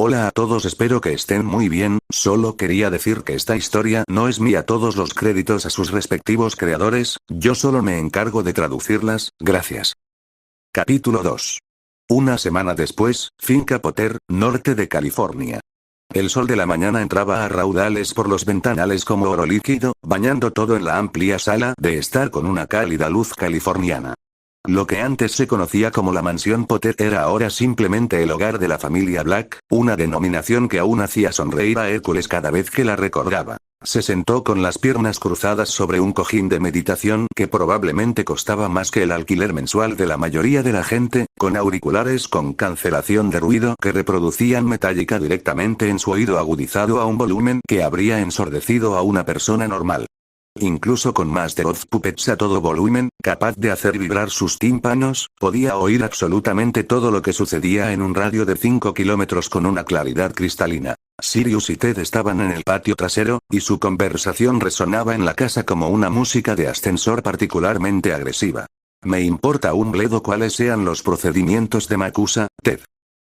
Hola a todos, espero que estén muy bien. Solo quería decir que esta historia no es mía, todos los créditos a sus respectivos creadores, yo solo me encargo de traducirlas, gracias. Capítulo 2. Una semana después, Finca Potter, norte de California. El sol de la mañana entraba a raudales por los ventanales como oro líquido, bañando todo en la amplia sala de estar con una cálida luz californiana. Lo que antes se conocía como la mansión Potter era ahora simplemente el hogar de la familia Black, una denominación que aún hacía sonreír a Hércules cada vez que la recordaba. Se sentó con las piernas cruzadas sobre un cojín de meditación que probablemente costaba más que el alquiler mensual de la mayoría de la gente, con auriculares con cancelación de ruido que reproducían metálica directamente en su oído agudizado a un volumen que habría ensordecido a una persona normal. Incluso con Master of Puppets a todo volumen, capaz de hacer vibrar sus tímpanos, podía oír absolutamente todo lo que sucedía en un radio de 5 kilómetros con una claridad cristalina. Sirius y Ted estaban en el patio trasero, y su conversación resonaba en la casa como una música de ascensor particularmente agresiva. Me importa un bledo cuáles sean los procedimientos de Makusa, Ted.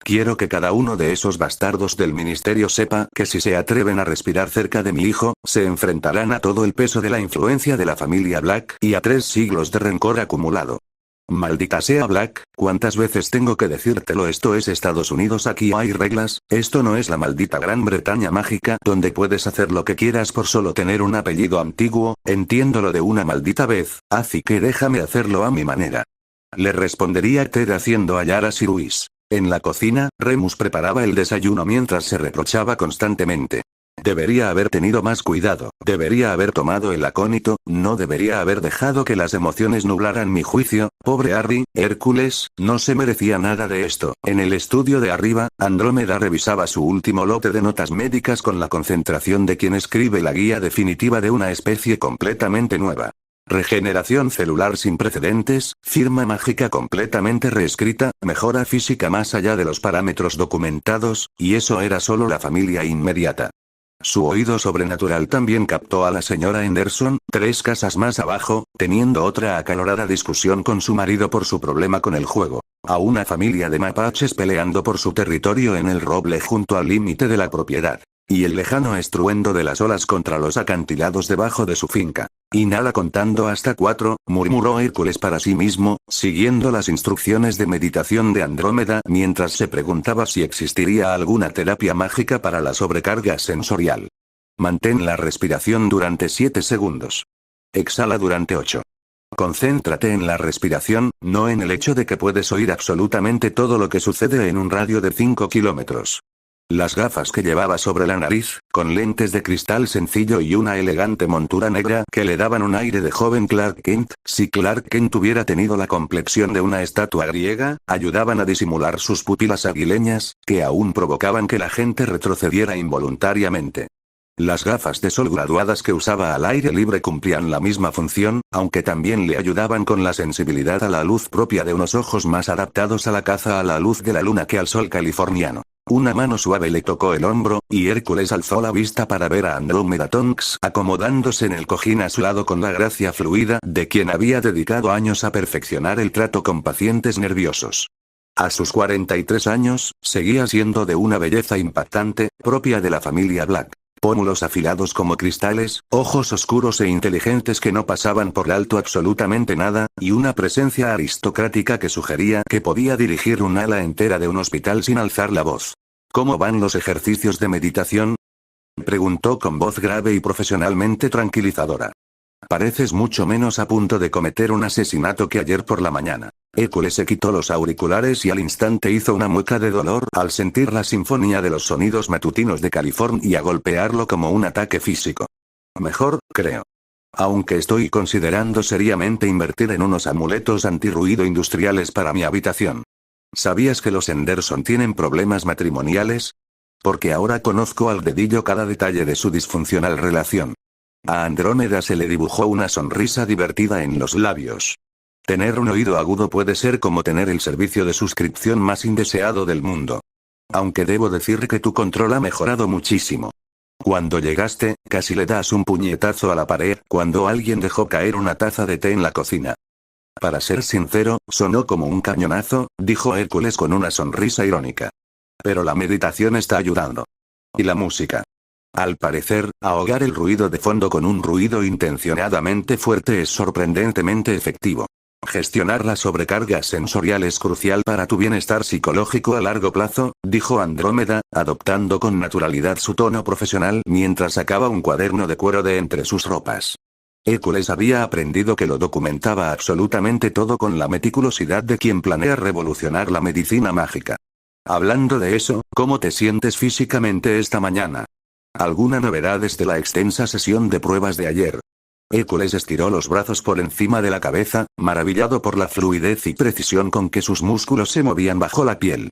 Quiero que cada uno de esos bastardos del ministerio sepa que si se atreven a respirar cerca de mi hijo, se enfrentarán a todo el peso de la influencia de la familia Black y a 3 siglos de rencor acumulado. Maldita sea Black, ¿cuántas veces tengo que decírtelo? Esto es Estados Unidos, aquí hay reglas, esto no es la maldita Gran Bretaña mágica donde puedes hacer lo que quieras por solo tener un apellido antiguo, entiéndolo de una maldita vez, así que déjame hacerlo a mi manera. Le respondería Ted haciendo hallar a Sirius. En la cocina, Remus preparaba el desayuno mientras se reprochaba constantemente. Debería haber tenido más cuidado, debería haber tomado el acónito, no debería haber dejado que las emociones nublaran mi juicio, pobre Harry, Hércules, no se merecía nada de esto. En el estudio de arriba, Andrómeda revisaba su último lote de notas médicas con la concentración de quien escribe la guía definitiva de una especie completamente nueva. Regeneración celular sin precedentes, firma mágica completamente reescrita, mejora física más allá de los parámetros documentados, y eso era solo la familia inmediata. Su oído sobrenatural también captó a la señora Henderson, 3 casas más abajo, teniendo otra acalorada discusión con su marido por su problema con el juego. A una familia de mapaches peleando por su territorio en el roble junto al límite de la propiedad. Y el lejano estruendo de las olas contra los acantilados debajo de su finca. Inhala contando hasta 4, murmuró Hércules para sí mismo, siguiendo las instrucciones de meditación de Andrómeda mientras se preguntaba si existiría alguna terapia mágica para la sobrecarga sensorial. Mantén la respiración durante 7 segundos. Exhala durante 8. Concéntrate en la respiración, no en el hecho de que puedes oír absolutamente todo lo que sucede en un radio de 5 kilómetros. Las gafas que llevaba sobre la nariz, con lentes de cristal sencillo y una elegante montura negra que le daban un aire de joven Clark Kent, si Clark Kent hubiera tenido la complexión de una estatua griega, ayudaban a disimular sus pupilas aguileñas, que aún provocaban que la gente retrocediera involuntariamente. Las gafas de sol graduadas que usaba al aire libre cumplían la misma función, aunque también le ayudaban con la sensibilidad a la luz propia de unos ojos más adaptados a la caza a la luz de la luna que al sol californiano. Una mano suave le tocó el hombro, y Hércules alzó la vista para ver a Andrómeda Tonks acomodándose en el cojín a su lado con la gracia fluida de quien había dedicado años a perfeccionar el trato con pacientes nerviosos. A sus 43 años, seguía siendo de una belleza impactante, propia de la familia Black. Pómulos afilados como cristales, ojos oscuros e inteligentes que no pasaban por alto absolutamente nada, y una presencia aristocrática que sugería que podía dirigir un ala entera de un hospital sin alzar la voz. ¿Cómo van los ejercicios de meditación?, preguntó con voz grave y profesionalmente tranquilizadora. Pareces mucho menos a punto de cometer un asesinato que ayer por la mañana. Hércules se quitó los auriculares y al instante hizo una mueca de dolor al sentir la sinfonía de los sonidos matutinos de California y a golpearlo como un ataque físico. Mejor, creo. Aunque estoy considerando seriamente invertir en unos amuletos antirruido industriales para mi habitación. ¿Sabías que los Henderson tienen problemas matrimoniales? Porque ahora conozco al dedillo cada detalle de su disfuncional relación. A Andrómeda se le dibujó una sonrisa divertida en los labios. Tener un oído agudo puede ser como tener el servicio de suscripción más indeseado del mundo. Aunque debo decir que tu control ha mejorado muchísimo. Cuando llegaste, casi le das un puñetazo a la pared cuando alguien dejó caer una taza de té en la cocina. Para ser sincero, sonó como un cañonazo, dijo Hércules con una sonrisa irónica. Pero la meditación está ayudando. Y la música. Al parecer, ahogar el ruido de fondo con un ruido intencionadamente fuerte es sorprendentemente efectivo. Gestionar la sobrecarga sensorial es crucial para tu bienestar psicológico a largo plazo, dijo Andrómeda, adoptando con naturalidad su tono profesional mientras sacaba un cuaderno de cuero de entre sus ropas. Hércules había aprendido que lo documentaba absolutamente todo con la meticulosidad de quien planea revolucionar la medicina mágica. Hablando de eso, ¿cómo te sientes físicamente esta mañana? ¿Alguna novedad desde la extensa sesión de pruebas de ayer? Hércules estiró los brazos por encima de la cabeza, maravillado por la fluidez y precisión con que sus músculos se movían bajo la piel.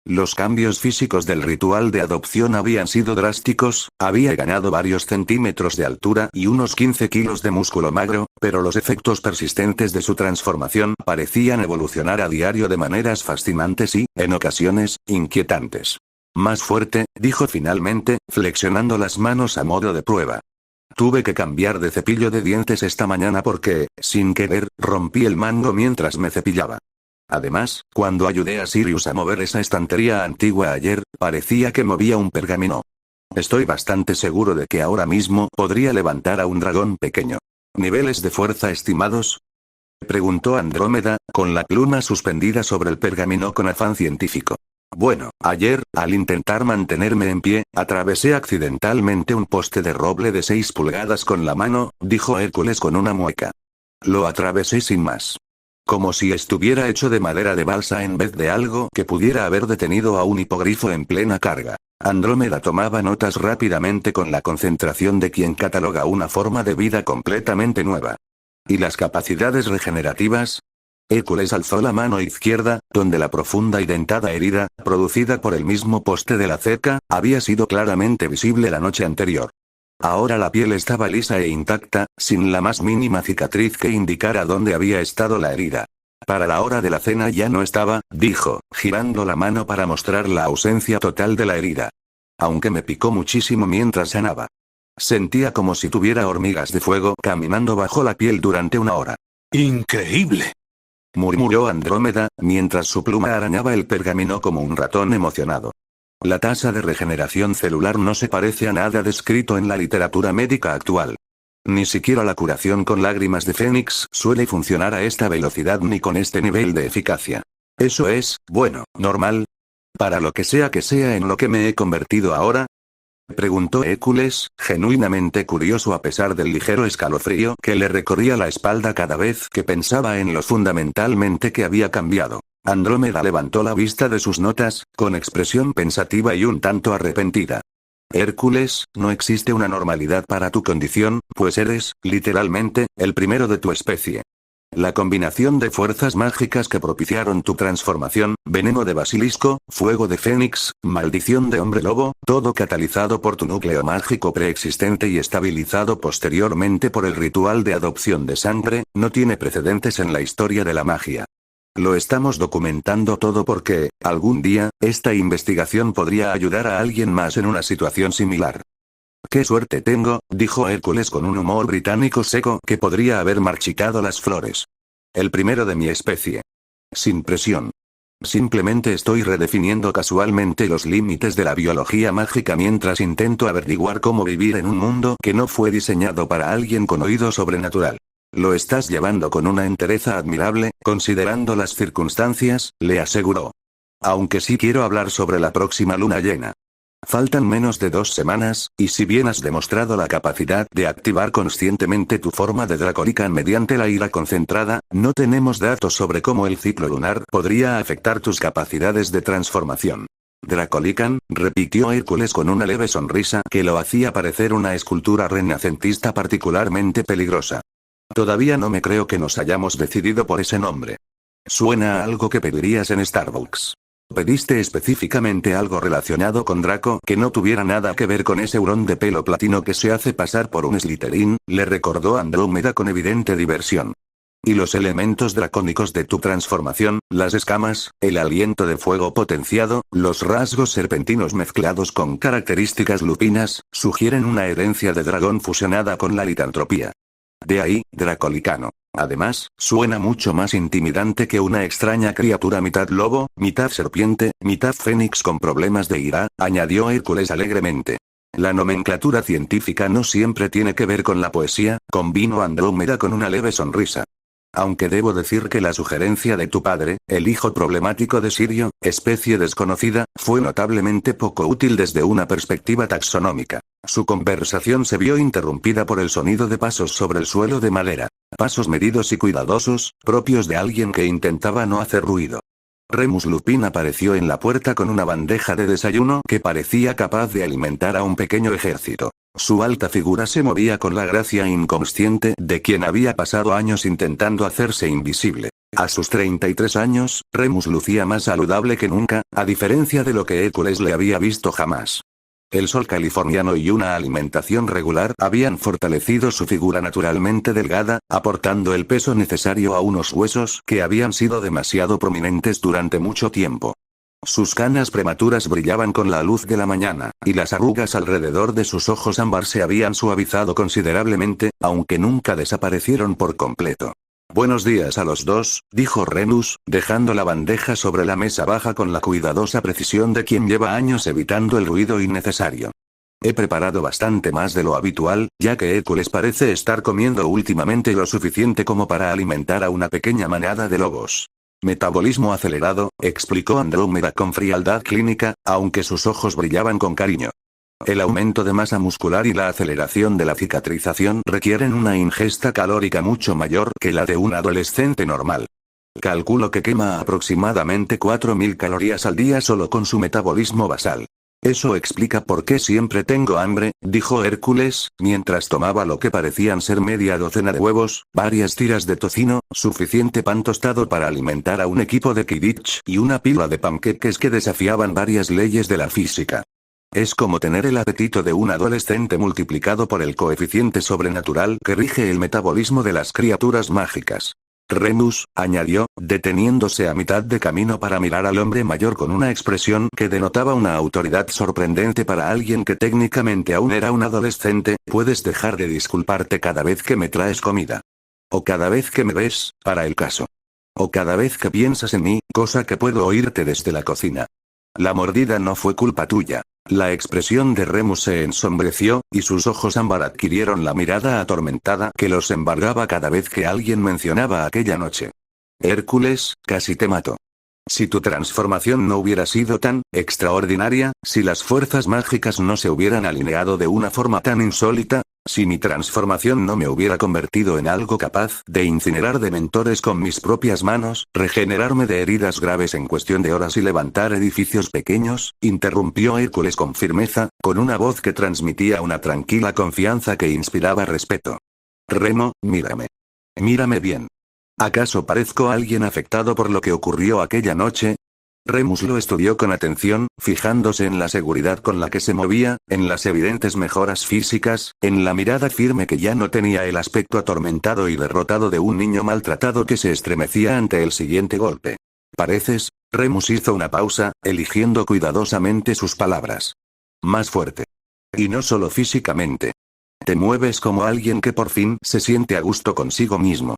Los cambios físicos del ritual de adopción habían sido drásticos, había ganado varios centímetros de altura y unos 15 kilos de músculo magro, pero los efectos persistentes de su transformación parecían evolucionar a diario de maneras fascinantes y, en ocasiones, inquietantes. Más fuerte, dijo finalmente, flexionando las manos a modo de prueba. Tuve que cambiar de cepillo de dientes esta mañana porque, sin querer, rompí el mango mientras me cepillaba. Además, cuando ayudé a Sirius a mover esa estantería antigua ayer, parecía que movía un pergamino. Estoy bastante seguro de que ahora mismo podría levantar a un dragón pequeño. ¿Niveles de fuerza estimados? Preguntó Andrómeda, con la pluma suspendida sobre el pergamino con afán científico. Bueno, ayer, al intentar mantenerme en pie, atravesé accidentalmente un poste de roble de 6 pulgadas con la mano, dijo Hércules con una mueca. Lo atravesé sin más. Como si estuviera hecho de madera de balsa en vez de algo que pudiera haber detenido a un hipogrifo en plena carga. Andrómeda tomaba notas rápidamente con la concentración de quien cataloga una forma de vida completamente nueva. ¿Y las capacidades regenerativas? Hércules alzó la mano izquierda, donde la profunda y dentada herida, producida por el mismo poste de la cerca, había sido claramente visible la noche anterior. Ahora la piel estaba lisa e intacta, sin la más mínima cicatriz que indicara dónde había estado la herida. Para la hora de la cena ya no estaba, dijo, girando la mano para mostrar la ausencia total de la herida. Aunque me picó muchísimo mientras sanaba. Sentía como si tuviera hormigas de fuego caminando bajo la piel durante una hora. ¡Increíble!, murmuró Andrómeda, mientras su pluma arañaba el pergamino como un ratón emocionado. La tasa de regeneración celular no se parece a nada descrito en la literatura médica actual. Ni siquiera la curación con lágrimas de fénix suele funcionar a esta velocidad ni con este nivel de eficacia. Eso es, bueno, normal. ¿Para lo que sea en lo que me he convertido ahora? Preguntó Hércules, genuinamente curioso a pesar del ligero escalofrío que le recorría la espalda cada vez que pensaba en lo fundamentalmente que había cambiado. Andrómeda levantó la vista de sus notas, con expresión pensativa y un tanto arrepentida. Hércules, no existe una normalidad para tu condición, pues eres, literalmente, el primero de tu especie. La combinación de fuerzas mágicas que propiciaron tu transformación, veneno de basilisco, fuego de fénix, maldición de hombre lobo, todo catalizado por tu núcleo mágico preexistente y estabilizado posteriormente por el ritual de adopción de sangre, no tiene precedentes en la historia de la magia. Lo estamos documentando todo porque, algún día, esta investigación podría ayudar a alguien más en una situación similar. «Qué suerte tengo», dijo Hércules con un humor británico seco que podría haber marchitado las flores. «El primero de mi especie. Sin presión. Simplemente estoy redefiniendo casualmente los límites de la biología mágica mientras intento averiguar cómo vivir en un mundo que no fue diseñado para alguien con oído sobrenatural. Lo estás llevando con una entereza admirable, considerando las circunstancias», le aseguró. «Aunque sí quiero hablar sobre la próxima luna llena. Faltan menos de 2 semanas, y si bien has demostrado la capacidad de activar conscientemente tu forma de Dracolican mediante la ira concentrada, no tenemos datos sobre cómo el ciclo lunar podría afectar tus capacidades de transformación». «Dracolican», repitió Hércules con una leve sonrisa que lo hacía parecer una escultura renacentista particularmente peligrosa. «Todavía no me creo que nos hayamos decidido por ese nombre. Suena a algo que pedirías en Starbucks. ¿Pediste específicamente algo relacionado con Draco que no tuviera nada que ver con ese hurón de pelo platino que se hace pasar por un Slytherin?», le recordó Andrómeda con evidente diversión. «¿Y los elementos dracónicos de tu transformación, las escamas, el aliento de fuego potenciado, los rasgos serpentinos mezclados con características lupinas, sugieren una herencia de dragón fusionada con la licantropía? De ahí, Dracolicano. Además, suena mucho más intimidante que una extraña criatura mitad lobo, mitad serpiente, mitad fénix con problemas de ira, añadió Hércules alegremente. La nomenclatura científica no siempre tiene que ver con la poesía, convino Andrómeda con una leve sonrisa. Aunque debo decir que la sugerencia de tu padre, el hijo problemático de Sirio, especie desconocida, fue notablemente poco útil desde una perspectiva taxonómica. Su conversación se vio interrumpida por el sonido de pasos sobre el suelo de madera. Pasos medidos y cuidadosos, propios de alguien que intentaba no hacer ruido. Remus Lupin apareció en la puerta con una bandeja de desayuno que parecía capaz de alimentar a un pequeño ejército. Su alta figura se movía con la gracia inconsciente de quien había pasado años intentando hacerse invisible. A sus 33 años, Remus lucía más saludable que nunca, a diferencia de lo que Hércules le había visto jamás. El sol californiano y una alimentación regular habían fortalecido su figura naturalmente delgada, aportando el peso necesario a unos huesos que habían sido demasiado prominentes durante mucho tiempo. Sus canas prematuras brillaban con la luz de la mañana, y las arrugas alrededor de sus ojos ámbar se habían suavizado considerablemente, aunque nunca desaparecieron por completo. Buenos días a los dos, dijo Remus, dejando la bandeja sobre la mesa baja con la cuidadosa precisión de quien lleva años evitando el ruido innecesario. He preparado bastante más de lo habitual, ya que Hércules parece estar comiendo últimamente lo suficiente como para alimentar a una pequeña manada de lobos. Metabolismo acelerado, explicó Andrómeda con frialdad clínica, aunque sus ojos brillaban con cariño. El aumento de masa muscular y la aceleración de la cicatrización requieren una ingesta calórica mucho mayor que la de un adolescente normal. Calculo que quema aproximadamente 4000 calorías al día solo con su metabolismo basal. Eso explica por qué siempre tengo hambre, dijo Hércules, mientras tomaba lo que parecían ser media docena de huevos, varias tiras de tocino, suficiente pan tostado para alimentar a un equipo de Quidditch y una pila de panqueques que desafiaban varias leyes de la física. Es como tener el apetito de un adolescente multiplicado por el coeficiente sobrenatural que rige el metabolismo de las criaturas mágicas. Remus, añadió, deteniéndose a mitad de camino para mirar al hombre mayor con una expresión que denotaba una autoridad sorprendente para alguien que técnicamente aún era un adolescente, puedes dejar de disculparte cada vez que me traes comida. O cada vez que me ves, para el caso. O cada vez que piensas en mí, cosa que puedo oírte desde la cocina. La mordida no fue culpa tuya. La expresión de Remus se ensombreció, y sus ojos ámbar adquirieron la mirada atormentada que los embargaba cada vez que alguien mencionaba aquella noche. Hércules, casi te mato. Si tu transformación no hubiera sido tan extraordinaria, si las fuerzas mágicas no se hubieran alineado de una forma tan insólita, si mi transformación no me hubiera convertido en algo capaz de incinerar dementores con mis propias manos, regenerarme de heridas graves en cuestión de horas y levantar edificios pequeños, interrumpió Hércules con firmeza, con una voz que transmitía una tranquila confianza que inspiraba respeto. Remo, mírame. Mírame bien. ¿Acaso parezco alguien afectado por lo que ocurrió aquella noche? Remus lo estudió con atención, fijándose en la seguridad con la que se movía, en las evidentes mejoras físicas, en la mirada firme que ya no tenía el aspecto atormentado y derrotado de un niño maltratado que se estremecía ante el siguiente golpe. Pareces, Remus hizo una pausa, eligiendo cuidadosamente sus palabras. Más fuerte. Y no solo físicamente. Te mueves como alguien que por fin se siente a gusto consigo mismo.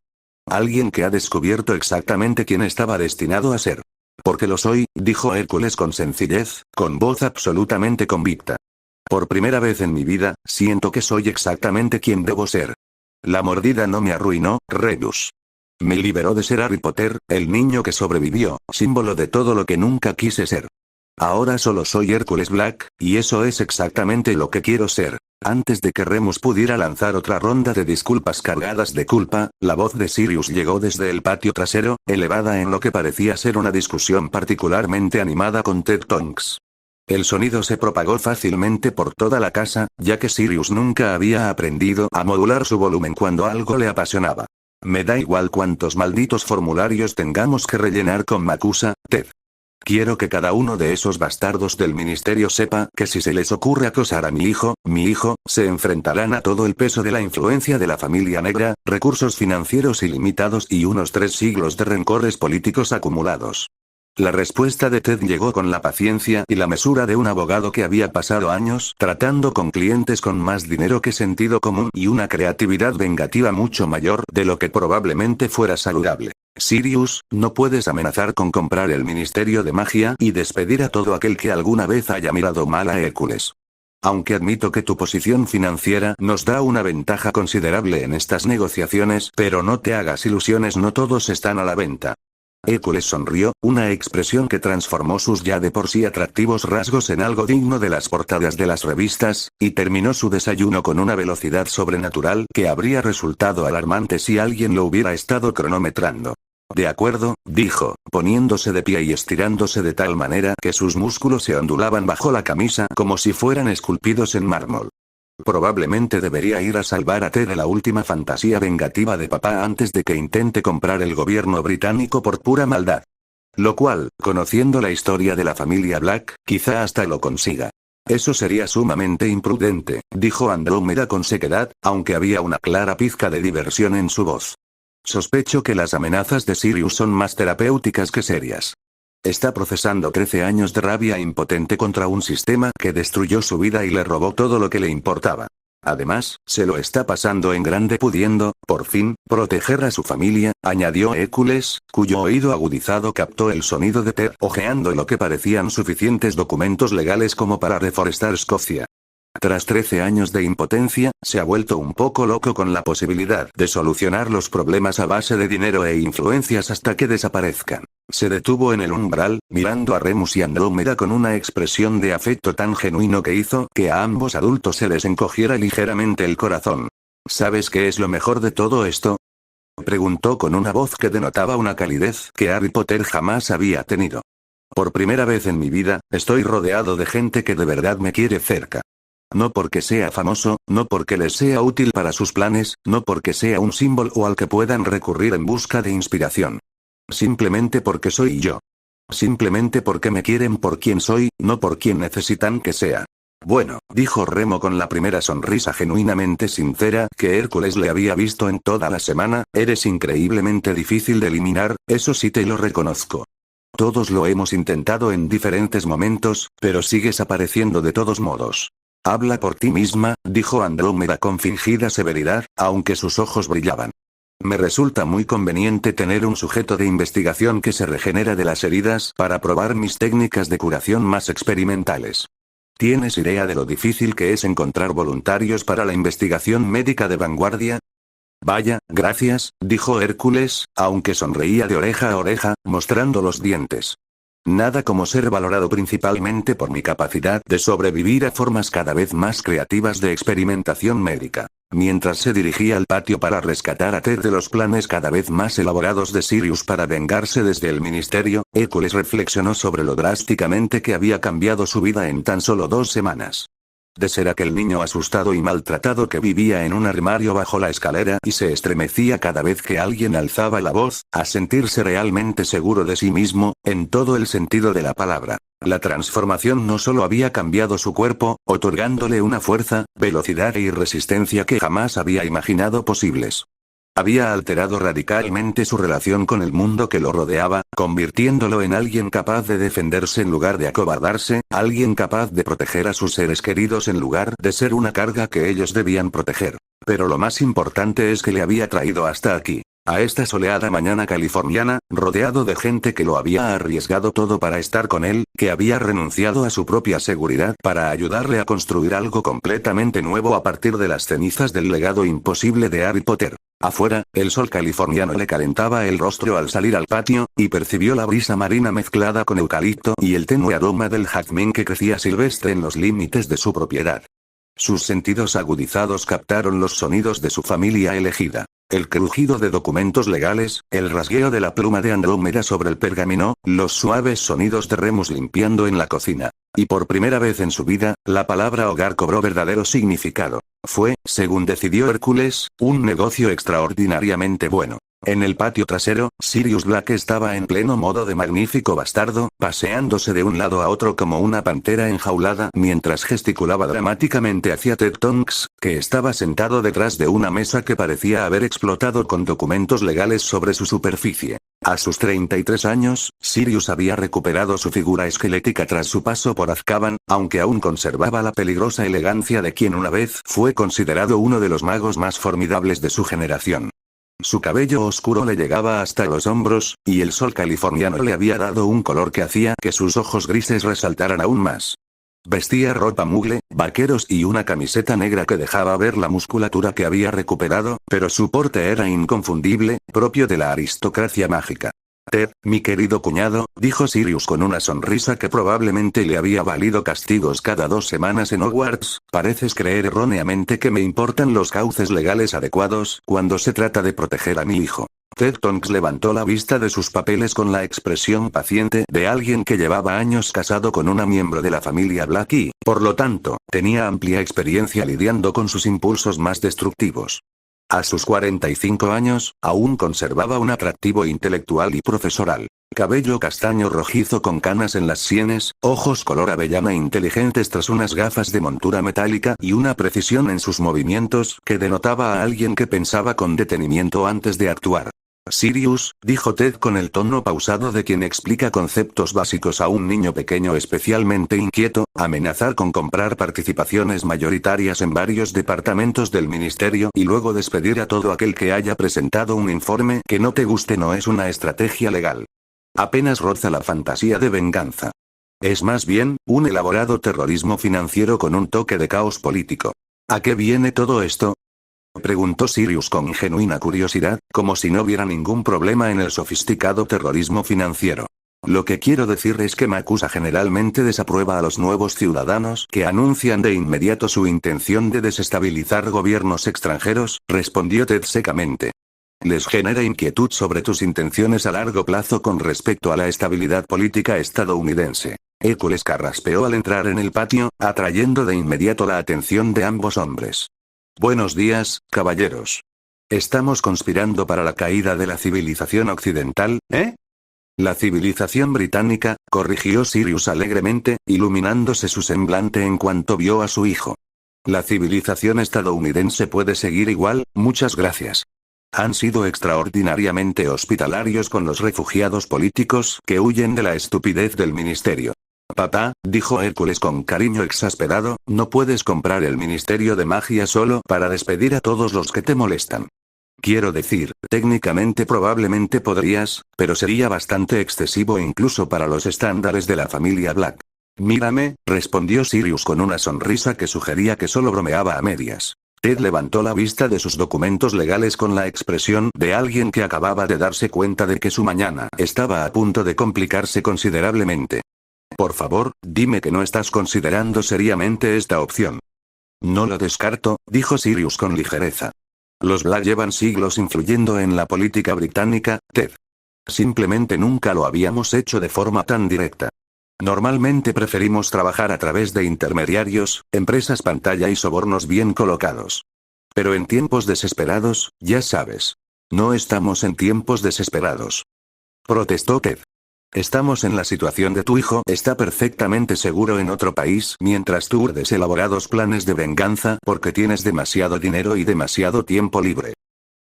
Alguien que ha descubierto exactamente quién estaba destinado a ser. Porque lo soy, dijo Hércules con sencillez, con voz absolutamente convicta. Por primera vez en mi vida, siento que soy exactamente quien debo ser. La mordida no me arruinó, Remus. Me liberó de ser Harry Potter, el niño que sobrevivió, símbolo de todo lo que nunca quise ser. Ahora solo soy Hércules Black, y eso es exactamente lo que quiero ser. Antes de que Remus pudiera lanzar otra ronda de disculpas cargadas de culpa, la voz de Sirius llegó desde el patio trasero, elevada en lo que parecía ser una discusión particularmente animada con Ted Tonks. El sonido se propagó fácilmente por toda la casa, ya que Sirius nunca había aprendido a modular su volumen cuando algo le apasionaba. Me da igual cuántos malditos formularios tengamos que rellenar con Macusa, Ted. Quiero que cada uno de esos bastardos del ministerio sepa que si se les ocurre acosar a mi hijo, se enfrentarán a todo el peso de la influencia de la familia negra, recursos financieros ilimitados y unos 3 siglos de rencores políticos acumulados. La respuesta de Ted llegó con la paciencia y la mesura de un abogado que había pasado años tratando con clientes con más dinero que sentido común y una creatividad vengativa mucho mayor de lo que probablemente fuera saludable. Sirius, no puedes amenazar con comprar el Ministerio de Magia y despedir a todo aquel que alguna vez haya mirado mal a Hércules. Aunque admito que tu posición financiera nos da una ventaja considerable en estas negociaciones, pero no te hagas ilusiones, no todos están a la venta. Hércules sonrió, una expresión que transformó sus ya de por sí atractivos rasgos en algo digno de las portadas de las revistas, y terminó su desayuno con una velocidad sobrenatural que habría resultado alarmante si alguien lo hubiera estado cronometrando. De acuerdo, dijo, poniéndose de pie y estirándose de tal manera que sus músculos se ondulaban bajo la camisa como si fueran esculpidos en mármol. Probablemente debería ir a salvar a Ted de la última fantasía vengativa de papá antes de que intente comprar el gobierno británico por pura maldad. Lo cual, conociendo la historia de la familia Black, quizá hasta lo consiga. Eso sería sumamente imprudente, dijo Andrómeda con sequedad, aunque había una clara pizca de diversión en su voz. Sospecho que las amenazas de Sirius son más terapéuticas que serias. Está procesando 13 años de rabia impotente contra un sistema que destruyó su vida y le robó todo lo que le importaba. Además, se lo está pasando en grande pudiendo, por fin, proteger a su familia, añadió Hércules, cuyo oído agudizado captó el sonido de Ted hojeando lo que parecían suficientes documentos legales como para reforestar Escocia. Tras 13 años de impotencia, se ha vuelto un poco loco con la posibilidad de solucionar los problemas a base de dinero e influencias hasta que desaparezcan. Se detuvo en el umbral, mirando a Remus y Andrómeda con una expresión de afecto tan genuino que hizo que a ambos adultos se les encogiera ligeramente el corazón. ¿Sabes qué es lo mejor de todo esto?, preguntó con una voz que denotaba una calidez que Harry Potter jamás había tenido. Por primera vez en mi vida, estoy rodeado de gente que de verdad me quiere cerca. No porque sea famoso, no porque les sea útil para sus planes, no porque sea un símbolo al que puedan recurrir en busca de inspiración. Simplemente porque soy yo. Simplemente porque me quieren por quien soy, no por quien necesitan que sea. Bueno, dijo Remo con la primera sonrisa genuinamente sincera que Hércules le había visto en toda la semana, eres increíblemente difícil de eliminar, eso sí te lo reconozco. Todos lo hemos intentado en diferentes momentos, pero sigues apareciendo de todos modos. Habla por ti misma, dijo Andrómeda con fingida severidad, aunque sus ojos brillaban. Me resulta muy conveniente tener un sujeto de investigación que se regenera de las heridas para probar mis técnicas de curación más experimentales. ¿Tienes idea de lo difícil que es encontrar voluntarios para la investigación médica de vanguardia? Vaya, gracias, dijo Hércules, aunque sonreía de oreja a oreja, mostrando los dientes. Nada como ser valorado principalmente por mi capacidad de sobrevivir a formas cada vez más creativas de experimentación médica. Mientras se dirigía al patio para rescatar a Ted de los planes cada vez más elaborados de Sirius para vengarse desde el ministerio, Hércules reflexionó sobre lo drásticamente que había cambiado su vida en tan solo 2 semanas. De ser aquel niño asustado y maltratado que vivía en un armario bajo la escalera y se estremecía cada vez que alguien alzaba la voz, a sentirse realmente seguro de sí mismo, en todo el sentido de la palabra. La transformación no solo había cambiado su cuerpo, otorgándole una fuerza, velocidad e irresistencia que jamás había imaginado posibles. Había alterado radicalmente su relación con el mundo que lo rodeaba, convirtiéndolo en alguien capaz de defenderse en lugar de acobardarse, alguien capaz de proteger a sus seres queridos en lugar de ser una carga que ellos debían proteger. Pero lo más importante es que le había traído hasta aquí, a esta soleada mañana californiana, rodeado de gente que lo había arriesgado todo para estar con él, que había renunciado a su propia seguridad para ayudarle a construir algo completamente nuevo a partir de las cenizas del legado imposible de Harry Potter. Afuera, el sol californiano le calentaba el rostro al salir al patio, y percibió la brisa marina mezclada con eucalipto y el tenue aroma del jazmín que crecía silvestre en los límites de su propiedad. Sus sentidos agudizados captaron los sonidos de su familia elegida. El crujido de documentos legales, el rasgueo de la pluma de Andrómeda sobre el pergamino, los suaves sonidos de Remus limpiando en la cocina. Y por primera vez en su vida, la palabra hogar cobró verdadero significado. Fue, según decidió Hércules, un negocio extraordinariamente bueno. En el patio trasero, Sirius Black estaba en pleno modo de magnífico bastardo, paseándose de un lado a otro como una pantera enjaulada mientras gesticulaba dramáticamente hacia Ted Tonks, que estaba sentado detrás de una mesa que parecía haber explotado con documentos legales sobre su superficie. A sus 33 años, Sirius había recuperado su figura esquelética tras su paso por Azkaban, aunque aún conservaba la peligrosa elegancia de quien una vez fue considerado uno de los magos más formidables de su generación. Su cabello oscuro le llegaba hasta los hombros, y el sol californiano le había dado un color que hacía que sus ojos grises resaltaran aún más. Vestía ropa mugle, vaqueros y una camiseta negra que dejaba ver la musculatura que había recuperado, pero su porte era inconfundible, propio de la aristocracia mágica. Ted, mi querido cuñado, dijo Sirius con una sonrisa que probablemente le había valido castigos cada 2 semanas en Hogwarts, pareces creer erróneamente que me importan los cauces legales adecuados cuando se trata de proteger a mi hijo. Ted Tonks levantó la vista de sus papeles con la expresión paciente de alguien que llevaba años casado con una miembro de la familia Black y, por lo tanto, tenía amplia experiencia lidiando con sus impulsos más destructivos. A sus 45 años, aún conservaba un atractivo intelectual y profesoral. Cabello castaño rojizo con canas en las sienes, ojos color avellana inteligentes tras unas gafas de montura metálica y una precisión en sus movimientos que denotaba a alguien que pensaba con detenimiento antes de actuar. Sirius, dijo Ted con el tono pausado de quien explica conceptos básicos a un niño pequeño especialmente inquieto, amenazar con comprar participaciones mayoritarias en varios departamentos del ministerio y luego despedir a todo aquel que haya presentado un informe que no te guste no es una estrategia legal. Apenas roza la fantasía de venganza. Es más bien, un elaborado terrorismo financiero con un toque de caos político. ¿A qué viene todo esto?, preguntó Sirius con genuina curiosidad, como si no hubiera ningún problema en el sofisticado terrorismo financiero. Lo que quiero decir es que Macusa generalmente desaprueba a los nuevos ciudadanos que anuncian de inmediato su intención de desestabilizar gobiernos extranjeros, respondió Ted secamente. Les genera inquietud sobre tus intenciones a largo plazo con respecto a la estabilidad política estadounidense. Hércules carraspeó al entrar en el patio, atrayendo de inmediato la atención de ambos hombres. Buenos días, caballeros. Estamos conspirando para la caída de la civilización occidental, ¿eh? La civilización británica, corrigió Sirius alegremente, iluminándose su semblante en cuanto vio a su hijo. La civilización estadounidense puede seguir igual, muchas gracias. Han sido extraordinariamente hospitalarios con los refugiados políticos que huyen de la estupidez del ministerio. Papá, dijo Hércules con cariño exasperado, no puedes comprar el Ministerio de Magia solo para despedir a todos los que te molestan. Quiero decir, técnicamente probablemente podrías, pero sería bastante excesivo incluso para los estándares de la familia Black. Mírame, respondió Sirius con una sonrisa que sugería que solo bromeaba a medias. Ted levantó la vista de sus documentos legales con la expresión de alguien que acababa de darse cuenta de que su mañana estaba a punto de complicarse considerablemente. Por favor, dime que no estás considerando seriamente esta opción. No lo descarto, dijo Sirius con ligereza. Los Black llevan siglos influyendo en la política británica, Ted. Simplemente nunca lo habíamos hecho de forma tan directa. Normalmente preferimos trabajar a través de intermediarios, empresas pantalla y sobornos bien colocados. Pero en tiempos desesperados, ya sabes. No estamos en tiempos desesperados. Protestó Ted. Estamos en la situación de tu hijo está perfectamente seguro en otro país mientras tú urdes elaborados planes de venganza porque tienes demasiado dinero y demasiado tiempo libre.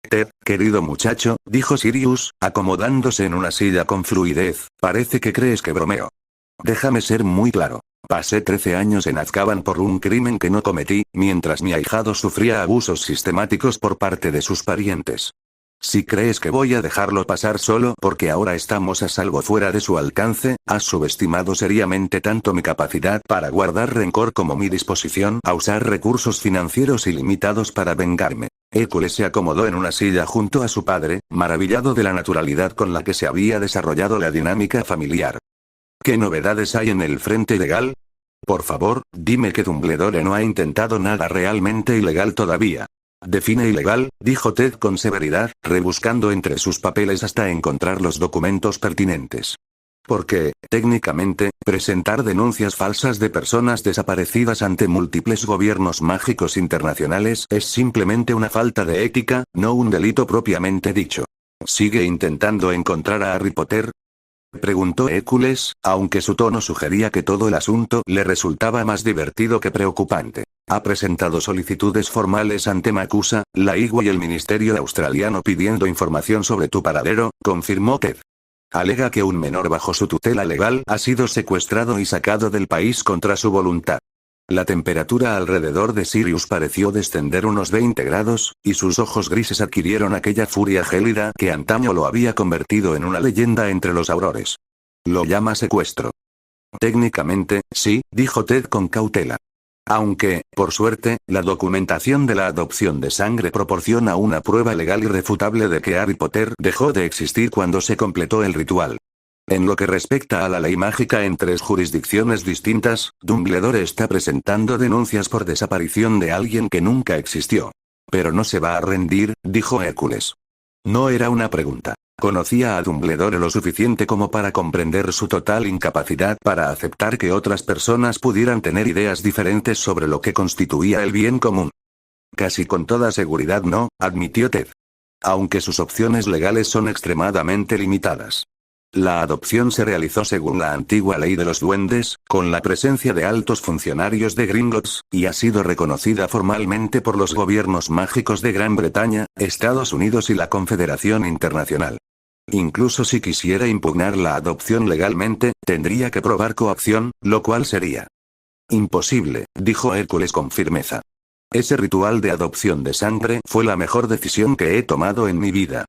Ted, querido muchacho, dijo Sirius, acomodándose en una silla con fluidez, parece que crees que bromeo. Déjame ser muy claro. Pasé 13 años en Azkaban por un crimen que no cometí, mientras mi ahijado sufría abusos sistemáticos por parte de sus parientes. Si crees que voy a dejarlo pasar solo porque ahora estamos a salvo fuera de su alcance, has subestimado seriamente tanto mi capacidad para guardar rencor como mi disposición a usar recursos financieros ilimitados para vengarme. Hércules se acomodó en una silla junto a su padre, maravillado de la naturalidad con la que se había desarrollado la dinámica familiar. ¿Qué novedades hay en el frente legal? Por favor, dime que Dumbledore no ha intentado nada realmente ilegal todavía. Define ilegal, dijo Ted con severidad, rebuscando entre sus papeles hasta encontrar los documentos pertinentes. Porque, técnicamente, presentar denuncias falsas de personas desaparecidas ante múltiples gobiernos mágicos internacionales es simplemente una falta de ética, no un delito propiamente dicho. ¿Sigue intentando encontrar a Harry Potter?, preguntó Hércules, aunque su tono sugería que todo el asunto le resultaba más divertido que preocupante. Ha presentado solicitudes formales ante Makusa, la IGWA y el Ministerio Australiano pidiendo información sobre tu paradero, confirmó Ted. Alega que un menor bajo su tutela legal ha sido secuestrado y sacado del país contra su voluntad. La temperatura alrededor de Sirius pareció descender unos 20 grados, y sus ojos grises adquirieron aquella furia gélida que antaño lo había convertido en una leyenda entre los aurores. Lo llama secuestro. Técnicamente, sí, dijo Ted con cautela. Aunque, por suerte, la documentación de la adopción de sangre proporciona una prueba legal irrefutable de que Harry Potter dejó de existir cuando se completó el ritual. En lo que respecta a la ley mágica en 3 jurisdicciones distintas, Dumbledore está presentando denuncias por desaparición de alguien que nunca existió. Pero no se va a rendir, dijo Hércules. No era una pregunta. Conocía a Dumbledore lo suficiente como para comprender su total incapacidad para aceptar que otras personas pudieran tener ideas diferentes sobre lo que constituía el bien común. Casi con toda seguridad no, admitió Ted. Aunque sus opciones legales son extremadamente limitadas. La adopción se realizó según la antigua ley de los duendes, con la presencia de altos funcionarios de Gringotts, y ha sido reconocida formalmente por los gobiernos mágicos de Gran Bretaña, Estados Unidos y la Confederación Internacional. Incluso si quisiera impugnar la adopción legalmente, tendría que probar coacción, lo cual sería imposible, dijo Hércules con firmeza. Ese ritual de adopción de sangre fue la mejor decisión que he tomado en mi vida.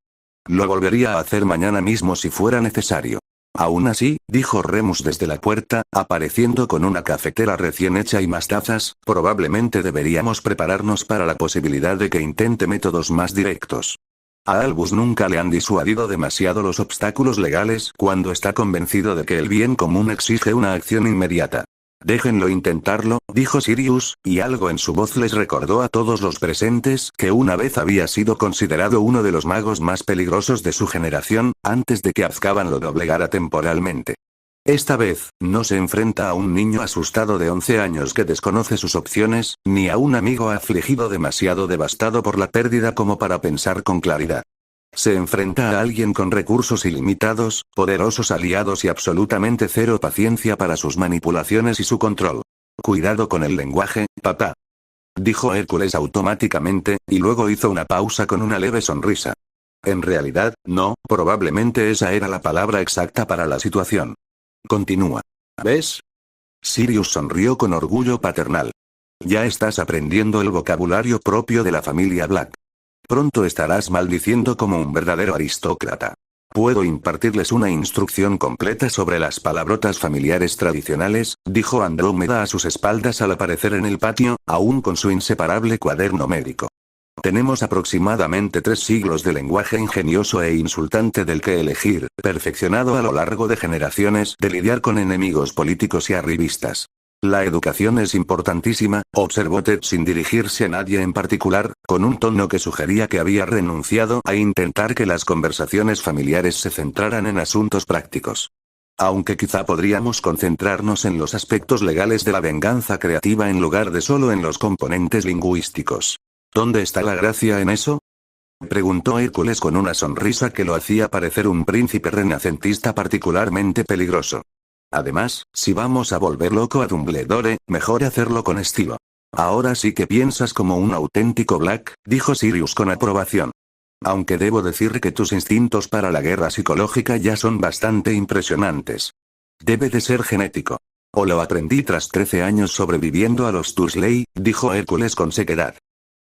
Lo volvería a hacer mañana mismo si fuera necesario. Aún así, dijo Remus desde la puerta, apareciendo con una cafetera recién hecha y más tazas, probablemente deberíamos prepararnos para la posibilidad de que intente métodos más directos. A Albus nunca le han disuadido demasiado los obstáculos legales cuando está convencido de que el bien común exige una acción inmediata. Déjenlo intentarlo, dijo Sirius, y algo en su voz les recordó a todos los presentes que una vez había sido considerado uno de los magos más peligrosos de su generación, antes de que Azkaban lo doblegara temporalmente. Esta vez, no se enfrenta a un niño asustado de 11 años que desconoce sus opciones, ni a un amigo afligido demasiado devastado por la pérdida como para pensar con claridad. Se enfrenta a alguien con recursos ilimitados, poderosos aliados y absolutamente cero paciencia para sus manipulaciones y su control. Cuidado con el lenguaje, papá. Dijo Hércules automáticamente, y luego hizo una pausa con una leve sonrisa. En realidad, no, probablemente esa era la palabra exacta para la situación. Continúa. ¿Ves? Sirius sonrió con orgullo paternal. Ya estás aprendiendo el vocabulario propio de la familia Black. Pronto estarás maldiciendo como un verdadero aristócrata. Puedo impartirles una instrucción completa sobre las palabrotas familiares tradicionales, dijo Andrómeda a sus espaldas al aparecer en el patio, aún con su inseparable cuaderno médico. Tenemos aproximadamente 3 siglos de lenguaje ingenioso e insultante del que elegir, perfeccionado a lo largo de generaciones de lidiar con enemigos políticos y arribistas. La educación es importantísima, observó Ted sin dirigirse a nadie en particular, con un tono que sugería que había renunciado a intentar que las conversaciones familiares se centraran en asuntos prácticos. Aunque quizá podríamos concentrarnos en los aspectos legales de la venganza creativa en lugar de solo en los componentes lingüísticos. ¿Dónde está la gracia en eso? Preguntó Hércules con una sonrisa que lo hacía parecer un príncipe renacentista particularmente peligroso. Además, si vamos a volver loco a Dumbledore, mejor hacerlo con estilo. Ahora sí que piensas como un auténtico Black, dijo Sirius con aprobación. Aunque debo decir que tus instintos para la guerra psicológica ya son bastante impresionantes. Debe de ser genético. O lo aprendí tras 13 años sobreviviendo a los Dursley, dijo Hércules con sequedad.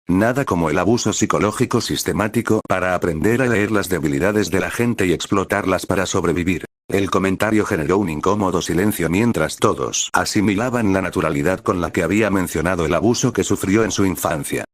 Nada como el abuso psicológico sistemático para aprender a leer las debilidades de la gente y explotarlas para sobrevivir. El comentario generó un incómodo silencio mientras todos asimilaban la naturalidad con la que había mencionado el abuso que sufrió en su infancia.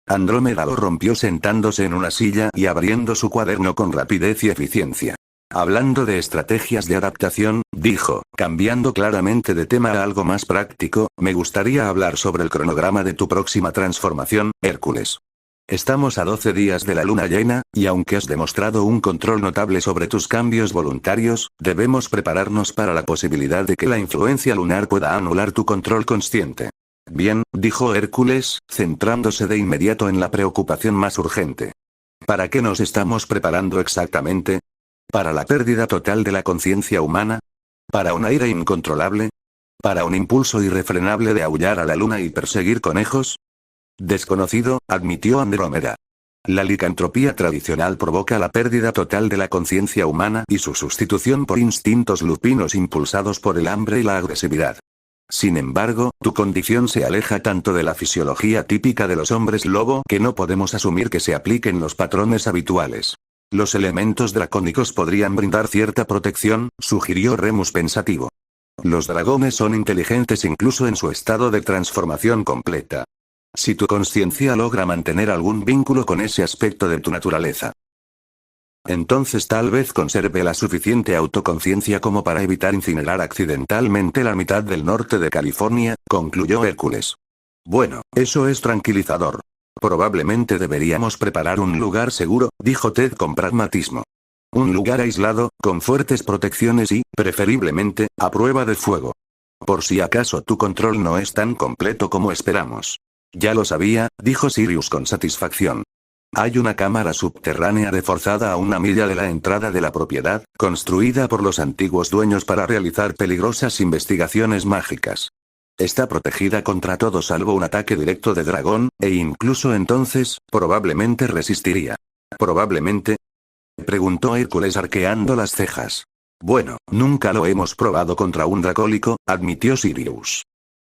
Andrómeda lo rompió sentándose en una silla y abriendo su cuaderno con rapidez y eficiencia. Hablando de estrategias de adaptación, dijo, cambiando claramente de tema a algo más práctico, me gustaría hablar sobre el cronograma de tu próxima transformación, Hércules. Estamos a 12 días de la luna llena, y aunque has demostrado un control notable sobre tus cambios voluntarios, debemos prepararnos para la posibilidad de que la influencia lunar pueda anular tu control consciente. Bien, dijo Hércules, centrándose de inmediato en la preocupación más urgente. ¿Para qué nos estamos preparando exactamente? ¿Para la pérdida total de la conciencia humana? ¿Para una ira incontrolable? ¿Para un impulso irrefrenable de aullar a la luna y perseguir conejos? Desconocido, admitió Andrómeda. La licantropía tradicional provoca la pérdida total de la conciencia humana y su sustitución por instintos lupinos impulsados por el hambre y la agresividad. Sin embargo, tu condición se aleja tanto de la fisiología típica de los hombres lobo que no podemos asumir que se apliquen los patrones habituales. Los elementos dracónicos podrían brindar cierta protección, sugirió Remus pensativo. Los dragones son inteligentes incluso en su estado de transformación completa. Si tu conciencia logra mantener algún vínculo con ese aspecto de tu naturaleza, entonces tal vez conserve la suficiente autoconciencia como para evitar incinerar accidentalmente la mitad del norte de California, concluyó Hércules. Bueno, eso es tranquilizador. Probablemente deberíamos preparar un lugar seguro, dijo Ted con pragmatismo. Un lugar aislado, con fuertes protecciones y, preferiblemente, a prueba de fuego. Por si acaso tu control no es tan completo como esperamos. Ya lo sabía, dijo Sirius con satisfacción. Hay una cámara subterránea reforzada a 1 milla de la entrada de la propiedad, construida por los antiguos dueños para realizar peligrosas investigaciones mágicas. Está protegida contra todo salvo un ataque directo de dragón, e incluso entonces, probablemente resistiría. ¿Probablemente? Preguntó Hércules arqueando las cejas. Bueno, nunca lo hemos probado contra un dracólico, admitió Sirius.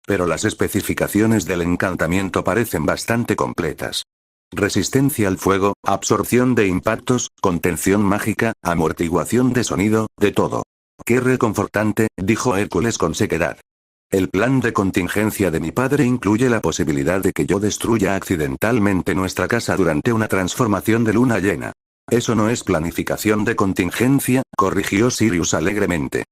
Pero las especificaciones del encantamiento parecen bastante completas. Resistencia al fuego, absorción de impactos, contención mágica, amortiguación de sonido, de todo. Qué reconfortante, dijo Hércules con sequedad. El plan de contingencia de mi padre incluye la posibilidad de que yo destruya accidentalmente nuestra casa durante una transformación de luna llena. Eso no es planificación de contingencia, corrigió Sirius alegremente.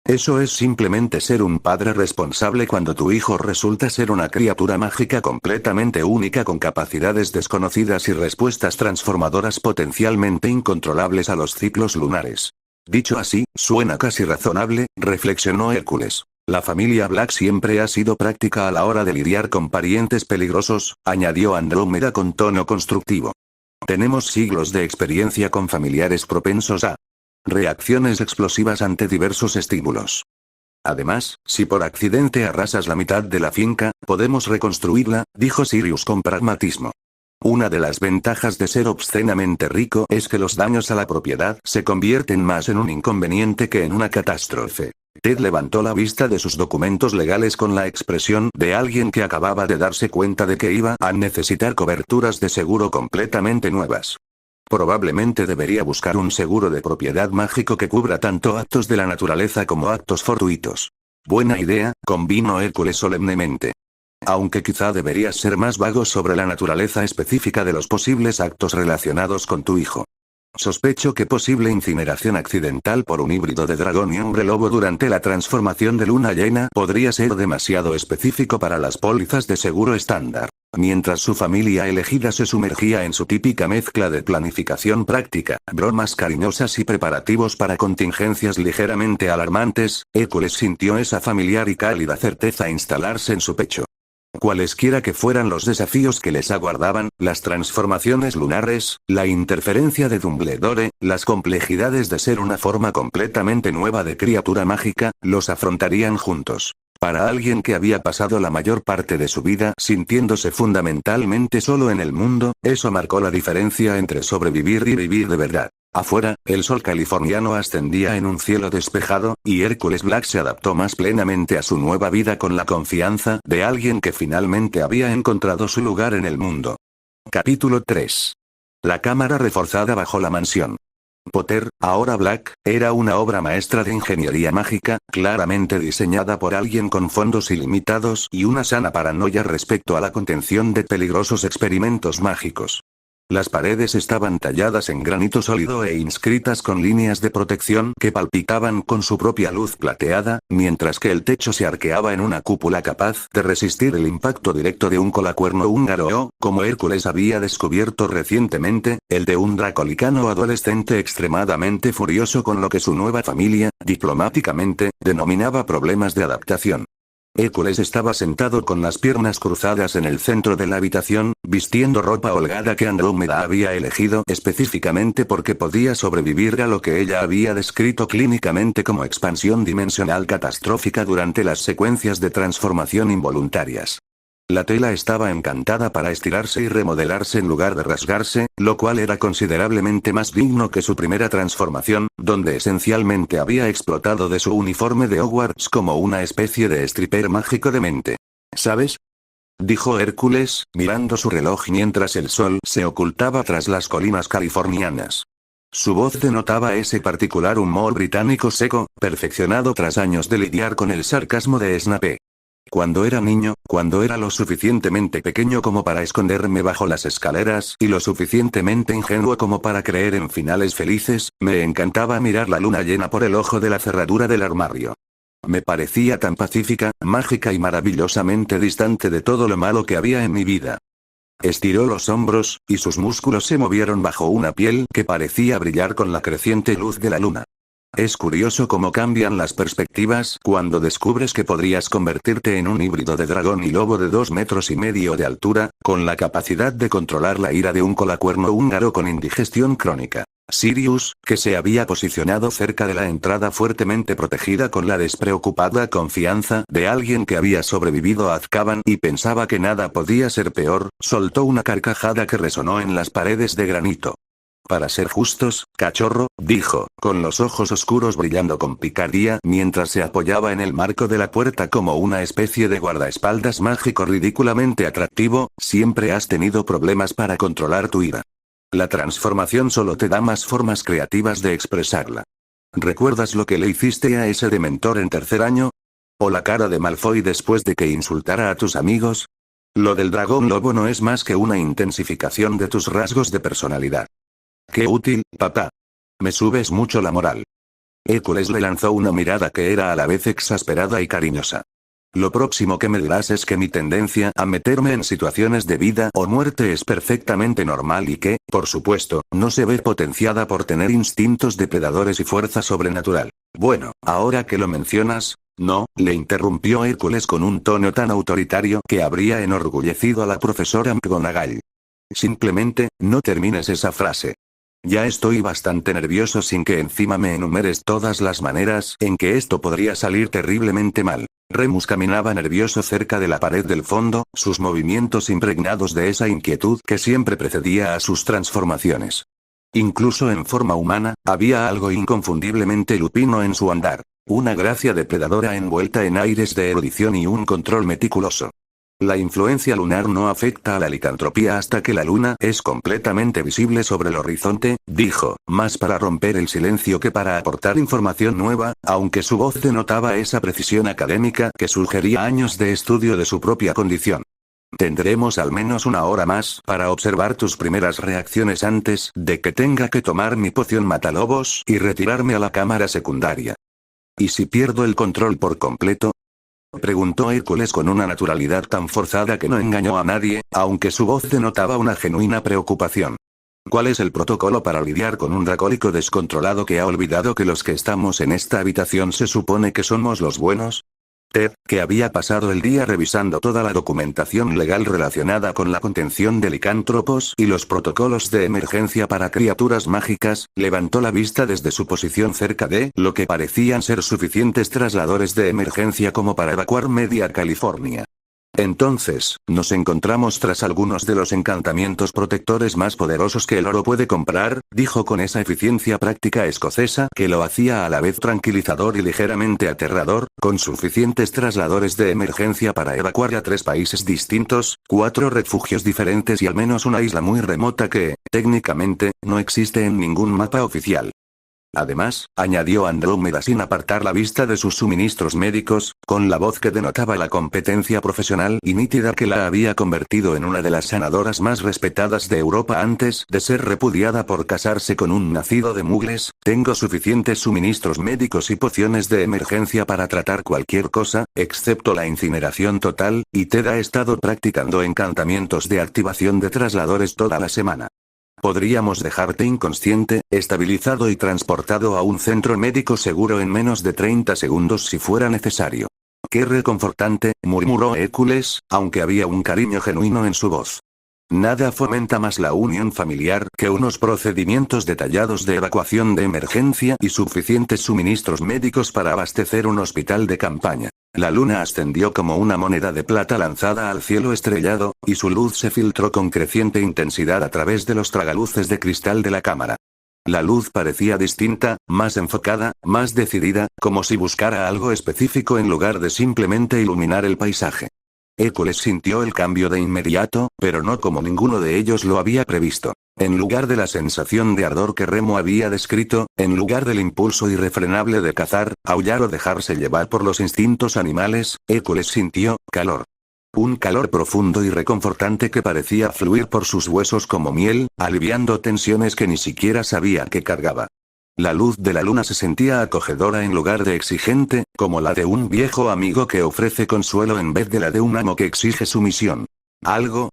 Eso es simplemente ser un padre responsable cuando tu hijo resulta ser una criatura mágica completamente única con capacidades desconocidas y respuestas transformadoras potencialmente incontrolables a los ciclos lunares. Dicho así, suena casi razonable, reflexionó Hércules. La familia Black siempre ha sido práctica a la hora de lidiar con parientes peligrosos, añadió Andrómeda con tono constructivo. Tenemos siglos de experiencia con familiares propensos a reacciones explosivas ante diversos estímulos. Además, si por accidente arrasas la mitad de la finca, podemos reconstruirla, dijo Sirius con pragmatismo. Una de las ventajas de ser obscenamente rico es que los daños a la propiedad se convierten más en un inconveniente que en una catástrofe. Ted levantó la vista de sus documentos legales con la expresión de alguien que acababa de darse cuenta de que iba a necesitar coberturas de seguro completamente nuevas. Probablemente debería buscar un seguro de propiedad mágico que cubra tanto actos de la naturaleza como actos fortuitos. Buena idea, convino Hércules solemnemente. Aunque quizá deberías ser más vago sobre la naturaleza específica de los posibles actos relacionados con tu hijo. Sospecho que posible incineración accidental por un híbrido de dragón y hombre lobo durante la transformación de luna llena podría ser demasiado específico para las pólizas de seguro estándar. Mientras su familia elegida se sumergía en su típica mezcla de planificación práctica, bromas cariñosas y preparativos para contingencias ligeramente alarmantes, Hércules sintió esa familiar y cálida certeza instalarse en su pecho. Cualesquiera que fueran los desafíos que les aguardaban, las transformaciones lunares, la interferencia de Dumbledore, las complejidades de ser una forma completamente nueva de criatura mágica, los afrontarían juntos. Para alguien que había pasado la mayor parte de su vida sintiéndose fundamentalmente solo en el mundo, eso marcó la diferencia entre sobrevivir y vivir de verdad. Afuera, el sol californiano ascendía en un cielo despejado, y Hércules Black se adaptó más plenamente a su nueva vida con la confianza de alguien que finalmente había encontrado su lugar en el mundo. Capítulo 3. La cámara reforzada bajo la mansión. Potter, ahora Black, era una obra maestra de ingeniería mágica, claramente diseñada por alguien con fondos ilimitados y una sana paranoia respecto a la contención de peligrosos experimentos mágicos. Las paredes estaban talladas en granito sólido e inscritas con líneas de protección que palpitaban con su propia luz plateada, mientras que el techo se arqueaba en una cúpula capaz de resistir el impacto directo de un colacuerno húngaro o, como Hércules había descubierto recientemente, el de un dracolicano adolescente extremadamente furioso con lo que su nueva familia, diplomáticamente, denominaba problemas de adaptación. Hércules estaba sentado con las piernas cruzadas en el centro de la habitación, vistiendo ropa holgada que Andrómeda había elegido específicamente porque podía sobrevivir a lo que ella había descrito clínicamente como expansión dimensional catastrófica durante las secuencias de transformación involuntarias. La tela estaba encantada para estirarse y remodelarse en lugar de rasgarse, lo cual era considerablemente más digno que su primera transformación, donde esencialmente había explotado de su uniforme de Hogwarts como una especie de stripper mágico demente. ¿Sabes?, dijo Hércules, mirando su reloj mientras el sol se ocultaba tras las colinas californianas. Su voz denotaba ese particular humor británico seco, perfeccionado tras años de lidiar con el sarcasmo de Snape. Cuando era niño, cuando era lo suficientemente pequeño como para esconderme bajo las escaleras y lo suficientemente ingenuo como para creer en finales felices, me encantaba mirar la luna llena por el ojo de la cerradura del armario. Me parecía tan pacífica, mágica y maravillosamente distante de todo lo malo que había en mi vida. Estiró los hombros, y sus músculos se movieron bajo una piel que parecía brillar con la creciente luz de la luna. Es curioso cómo cambian las perspectivas cuando descubres que podrías convertirte en un híbrido de dragón y lobo de 2,5 metros de altura, con la capacidad de controlar la ira de un colacuerno húngaro con indigestión crónica. Sirius, que se había posicionado cerca de la entrada fuertemente protegida con la despreocupada confianza de alguien que había sobrevivido a Azkaban y pensaba que nada podía ser peor, soltó una carcajada que resonó en las paredes de granito. Para ser justos, cachorro, dijo, con los ojos oscuros brillando con picardía mientras se apoyaba en el marco de la puerta como una especie de guardaespaldas mágico ridículamente atractivo, siempre has tenido problemas para controlar tu ira. La transformación solo te da más formas creativas de expresarla. ¿Recuerdas lo que le hiciste a ese dementor en tercer año? ¿O la cara de Malfoy después de que insultara a tus amigos? Lo del dragón lobo no es más que una intensificación de tus rasgos de personalidad. Qué útil, papá. Me subes mucho la moral. Hércules le lanzó una mirada que era a la vez exasperada y cariñosa. Lo próximo que me dirás es que mi tendencia a meterme en situaciones de vida o muerte es perfectamente normal y que, por supuesto, no se ve potenciada por tener instintos depredadores y fuerza sobrenatural. Bueno, ahora que lo mencionas, no, le interrumpió Hércules con un tono tan autoritario que habría enorgullecido a la profesora McGonagall. Simplemente, no termines esa frase. Ya estoy bastante nervioso sin que encima me enumeres todas las maneras en que esto podría salir terriblemente mal. Remus caminaba nervioso cerca de la pared del fondo, sus movimientos impregnados de esa inquietud que siempre precedía a sus transformaciones. Incluso en forma humana, había algo inconfundiblemente lupino en su andar. Una gracia depredadora envuelta en aires de erudición y un control meticuloso. La influencia lunar no afecta a la licantropía hasta que la luna es completamente visible sobre el horizonte, dijo, más para romper el silencio que para aportar información nueva, aunque su voz denotaba esa precisión académica que sugería años de estudio de su propia condición. Tendremos al menos 1 hora más para observar tus primeras reacciones antes de que tenga que tomar mi poción matalobos y retirarme a la cámara secundaria. ¿Y si pierdo el control por completo?, preguntó Hércules con una naturalidad tan forzada que no engañó a nadie, aunque su voz denotaba una genuina preocupación. ¿Cuál es el protocolo para lidiar con un dracólico descontrolado que ha olvidado que los que estamos en esta habitación se supone que somos los buenos? Ted, que había pasado el día revisando toda la documentación legal relacionada con la contención de licántropos y los protocolos de emergencia para criaturas mágicas, levantó la vista desde su posición cerca de lo que parecían ser suficientes trasladores de emergencia como para evacuar media California. Entonces, nos encontramos tras algunos de los encantamientos protectores más poderosos que el oro puede comprar, dijo con esa eficiencia práctica escocesa que lo hacía a la vez tranquilizador y ligeramente aterrador, con suficientes trasladores de emergencia para evacuar a 3 países distintos, 4 refugios diferentes y al menos una isla muy remota que, técnicamente, no existe en ningún mapa oficial. Además, añadió Andrómeda sin apartar la vista de sus suministros médicos, con la voz que denotaba la competencia profesional y nítida que la había convertido en una de las sanadoras más respetadas de Europa antes de ser repudiada por casarse con un nacido de mugles, tengo suficientes suministros médicos y pociones de emergencia para tratar cualquier cosa, excepto la incineración total, y Ted ha estado practicando encantamientos de activación de trasladores toda la semana. Podríamos dejarte inconsciente, estabilizado y transportado a un centro médico seguro en menos de 30 segundos si fuera necesario. Qué reconfortante, murmuró Hércules, aunque había un cariño genuino en su voz. Nada fomenta más la unión familiar que unos procedimientos detallados de evacuación de emergencia y suficientes suministros médicos para abastecer un hospital de campaña. La luna ascendió como una moneda de plata lanzada al cielo estrellado, y su luz se filtró con creciente intensidad a través de los tragaluces de cristal de la cámara. La luz parecía distinta, más enfocada, más decidida, como si buscara algo específico en lugar de simplemente iluminar el paisaje. Hércules sintió el cambio de inmediato, pero no como ninguno de ellos lo había previsto. En lugar de la sensación de ardor que Remo había descrito, en lugar del impulso irrefrenable de cazar, aullar o dejarse llevar por los instintos animales, Hércules sintió calor. Un calor profundo y reconfortante que parecía fluir por sus huesos como miel, aliviando tensiones que ni siquiera sabía que cargaba. La luz de la luna se sentía acogedora en lugar de exigente, como la de un viejo amigo que ofrece consuelo en vez de la de un amo que exige sumisión. ¿Algo?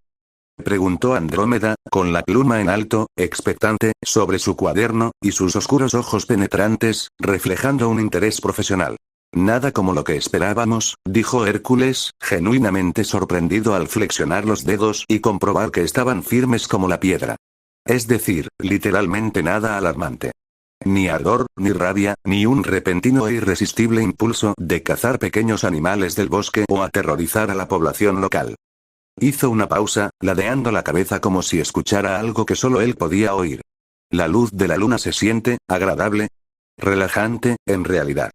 Preguntó Andrómeda, con la pluma en alto, expectante, sobre su cuaderno, y sus oscuros ojos penetrantes, reflejando un interés profesional. Nada como lo que esperábamos, dijo Hércules, genuinamente sorprendido al flexionar los dedos y comprobar que estaban firmes como la piedra. Es decir, literalmente nada alarmante. Ni ardor, ni rabia, ni un repentino e irresistible impulso de cazar pequeños animales del bosque o aterrorizar a la población local. Hizo una pausa, ladeando la cabeza como si escuchara algo que solo él podía oír. La luz de la luna se siente, agradable, relajante, en realidad.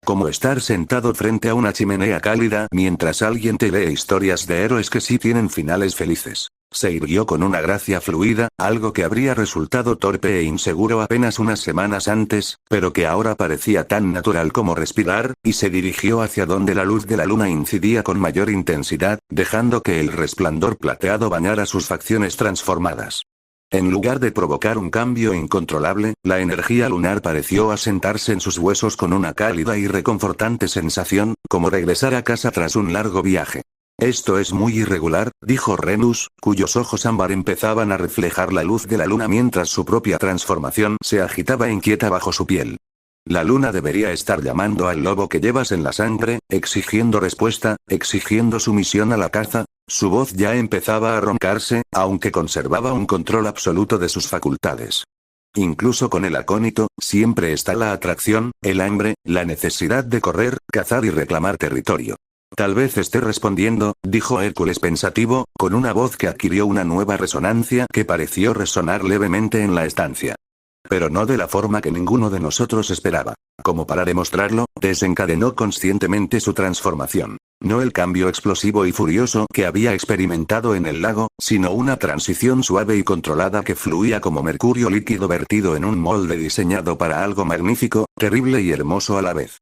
Como estar sentado frente a una chimenea cálida mientras alguien te lee historias de héroes que sí tienen finales felices. Se irguió con una gracia fluida, algo que habría resultado torpe e inseguro apenas unas semanas antes, pero que ahora parecía tan natural como respirar, y se dirigió hacia donde la luz de la luna incidía con mayor intensidad, dejando que el resplandor plateado bañara sus facciones transformadas. En lugar de provocar un cambio incontrolable, la energía lunar pareció asentarse en sus huesos con una cálida y reconfortante sensación, como regresar a casa tras un largo viaje. Esto es muy irregular, dijo Renus, cuyos ojos ámbar empezaban a reflejar la luz de la luna mientras su propia transformación se agitaba inquieta bajo su piel. La luna debería estar llamando al lobo que llevas en la sangre, exigiendo respuesta, exigiendo sumisión a la caza. Su voz ya empezaba a roncarse, aunque conservaba un control absoluto de sus facultades. Incluso con el acónito, siempre está la atracción, el hambre, la necesidad de correr, cazar y reclamar territorio. Tal vez esté respondiendo, dijo Hércules pensativo, con una voz que adquirió una nueva resonancia que pareció resonar levemente en la estancia. Pero no de la forma que ninguno de nosotros esperaba. Como para demostrarlo, desencadenó conscientemente su transformación. No el cambio explosivo y furioso que había experimentado en el lago, sino una transición suave y controlada que fluía como mercurio líquido vertido en un molde diseñado para algo magnífico, terrible y hermoso a la vez.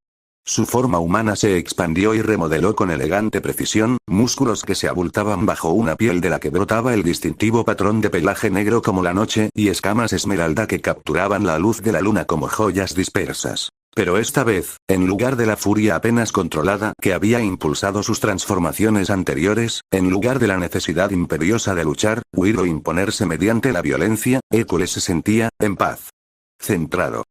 Su forma humana se expandió y remodeló con elegante precisión, músculos que se abultaban bajo una piel de la que brotaba el distintivo patrón de pelaje negro como la noche y escamas esmeralda que capturaban la luz de la luna como joyas dispersas. Pero esta vez, en lugar de la furia apenas controlada que había impulsado sus transformaciones anteriores, en lugar de la necesidad imperiosa de luchar, huir o imponerse mediante la violencia, Hércules se sentía, en paz. Centrado.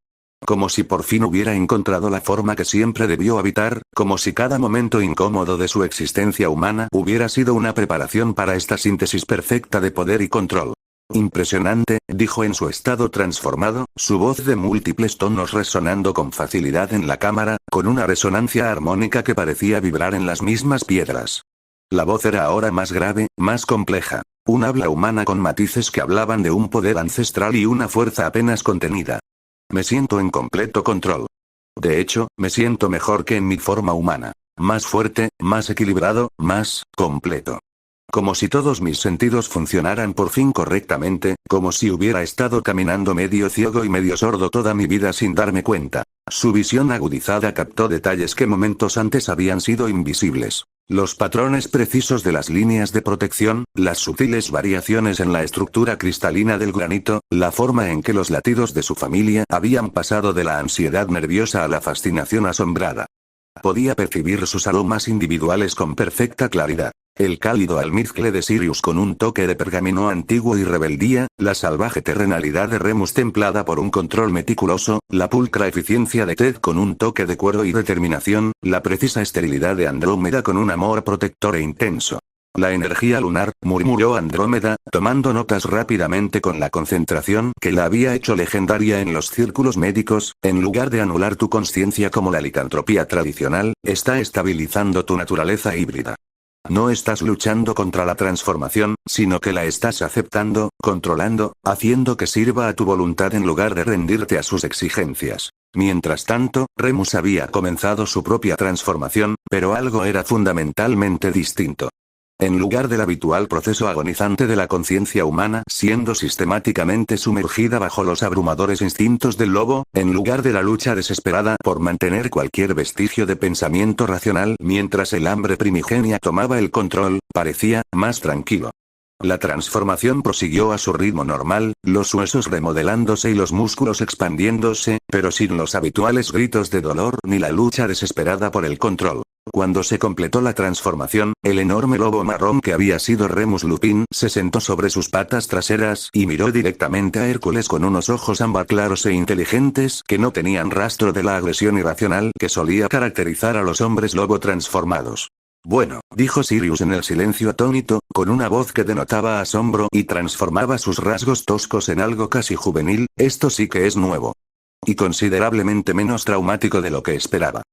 Como si por fin hubiera encontrado la forma que siempre debió habitar, como si cada momento incómodo de su existencia humana hubiera sido una preparación para esta síntesis perfecta de poder y control. Impresionante, dijo en su estado transformado, su voz de múltiples tonos resonando con facilidad en la cámara, con una resonancia armónica que parecía vibrar en las mismas piedras. La voz era ahora más grave, más compleja. Un habla humana con matices que hablaban de un poder ancestral y una fuerza apenas contenida. Me siento en completo control. De hecho, me siento mejor que en mi forma humana. Más fuerte, más equilibrado, más completo. Como si todos mis sentidos funcionaran por fin correctamente, como si hubiera estado caminando medio ciego y medio sordo toda mi vida sin darme cuenta. Su visión agudizada captó detalles que momentos antes habían sido invisibles. Los patrones precisos de las líneas de protección, las sutiles variaciones en la estructura cristalina del granito, la forma en que los latidos de su familia habían pasado de la ansiedad nerviosa a la fascinación asombrada. Podía percibir sus aromas individuales con perfecta claridad. El cálido almizcle de Sirius con un toque de pergamino antiguo y rebeldía, la salvaje terrenalidad de Remus templada por un control meticuloso, la pulcra eficiencia de Ted con un toque de cuero y determinación, la precisa esterilidad de Andrómeda con un amor protector e intenso. La energía lunar, murmuró Andrómeda, tomando notas rápidamente con la concentración que la había hecho legendaria en los círculos médicos, en lugar de anular tu consciencia como la licantropía tradicional, está estabilizando tu naturaleza híbrida. No estás luchando contra la transformación, sino que la estás aceptando, controlando, haciendo que sirva a tu voluntad en lugar de rendirte a sus exigencias. Mientras tanto, Remus había comenzado su propia transformación, pero algo era fundamentalmente distinto. En lugar del habitual proceso agonizante de la conciencia humana siendo sistemáticamente sumergida bajo los abrumadores instintos del lobo, en lugar de la lucha desesperada por mantener cualquier vestigio de pensamiento racional mientras el hambre primigenia tomaba el control, parecía más tranquilo. La transformación prosiguió a su ritmo normal, los huesos remodelándose y los músculos expandiéndose, pero sin los habituales gritos de dolor ni la lucha desesperada por el control. Cuando se completó la transformación, el enorme lobo marrón que había sido Remus Lupin se sentó sobre sus patas traseras y miró directamente a Hércules con unos ojos ámbar claros e inteligentes que no tenían rastro de la agresión irracional que solía caracterizar a los hombres lobo transformados. Bueno, dijo Sirius en el silencio atónito, con una voz que denotaba asombro y transformaba sus rasgos toscos en algo casi juvenil, esto sí que es nuevo. Y considerablemente menos traumático de lo que esperaba.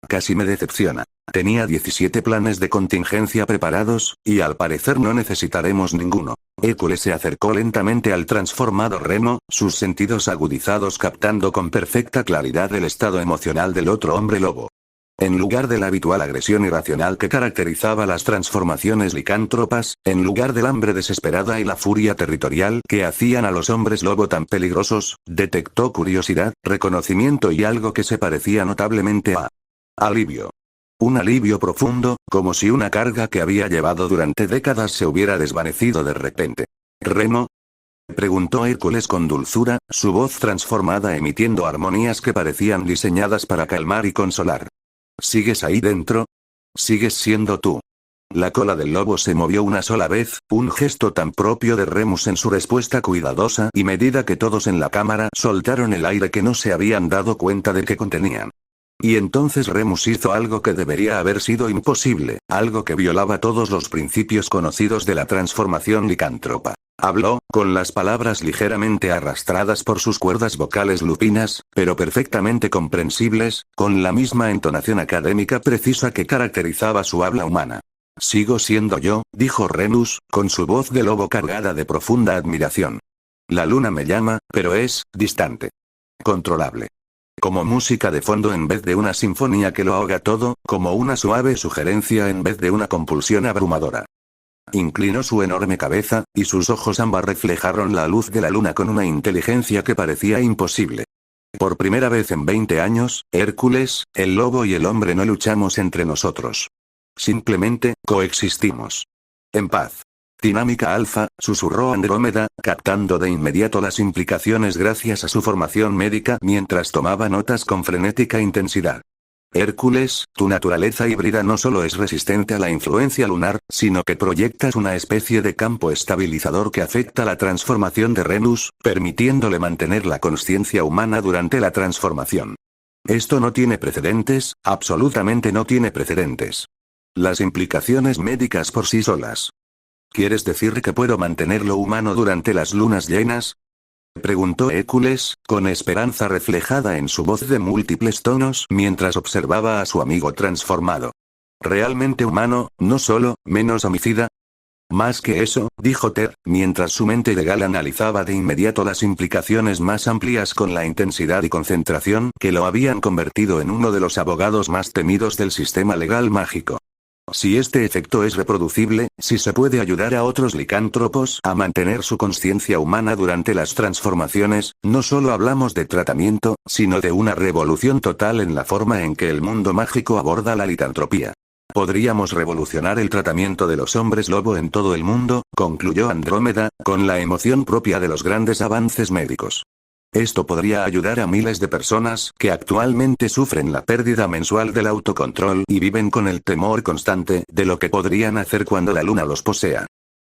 Casi me decepciona. Tenía 17 planes de contingencia preparados, y al parecer no necesitaremos ninguno. Hércules se acercó lentamente al transformado Remo, sus sentidos agudizados captando con perfecta claridad el estado emocional del otro hombre lobo. En lugar de la habitual agresión irracional que caracterizaba las transformaciones licántropas, en lugar del hambre desesperada y la furia territorial que hacían a los hombres lobo tan peligrosos, detectó curiosidad, reconocimiento y algo que se parecía notablemente a alivio. Un alivio profundo, como si una carga que había llevado durante décadas se hubiera desvanecido de repente. ¿Remo? Preguntó Hércules con dulzura, su voz transformada emitiendo armonías que parecían diseñadas para calmar y consolar. ¿Sigues ahí dentro? ¿Sigues siendo tú? La cola del lobo se movió una sola vez, un gesto tan propio de Remus en su respuesta cuidadosa y medida que todos en la cámara soltaron el aire que no se habían dado cuenta de que contenían. Y entonces Remus hizo algo que debería haber sido imposible, algo que violaba todos los principios conocidos de la transformación licántropa. Habló, con las palabras ligeramente arrastradas por sus cuerdas vocales lupinas, pero perfectamente comprensibles, con la misma entonación académica precisa que caracterizaba su habla humana. Sigo siendo yo, dijo Remus, con su voz de lobo cargada de profunda admiración. La luna me llama, pero es distante. Controlable. Como música de fondo en vez de una sinfonía que lo ahoga todo, como una suave sugerencia en vez de una compulsión abrumadora. Inclinó su enorme cabeza, y sus ojos ámbar reflejaron la luz de la luna con una inteligencia que parecía imposible. Por primera vez en 20 años, Hércules, el lobo y el hombre no luchamos entre nosotros. Simplemente, coexistimos. En paz. Dinámica alfa, susurró Andrómeda, captando de inmediato las implicaciones gracias a su formación médica mientras tomaba notas con frenética intensidad. Hércules, tu naturaleza híbrida no solo es resistente a la influencia lunar, sino que proyectas una especie de campo estabilizador que afecta la transformación de Remus, permitiéndole mantener la consciencia humana durante la transformación. Esto no tiene precedentes, absolutamente no tiene precedentes. Las implicaciones médicas por sí solas. ¿Quieres decir que puedo mantenerlo humano durante las lunas llenas? Preguntó Hércules, con esperanza reflejada en su voz de múltiples tonos mientras observaba a su amigo transformado. ¿Realmente humano, no solo, menos homicida? Más que eso, dijo Ted, mientras su mente legal analizaba de inmediato las implicaciones más amplias con la intensidad y concentración que lo habían convertido en uno de los abogados más temidos del sistema legal mágico. Si este efecto es reproducible, si se puede ayudar a otros licántropos a mantener su consciencia humana durante las transformaciones, no solo hablamos de tratamiento, sino de una revolución total en la forma en que el mundo mágico aborda la licantropía. Podríamos revolucionar el tratamiento de los hombres lobo en todo el mundo, concluyó Andrómeda, con la emoción propia de los grandes avances médicos. Esto podría ayudar a miles de personas que actualmente sufren la pérdida mensual del autocontrol y viven con el temor constante de lo que podrían hacer cuando la luna los posea.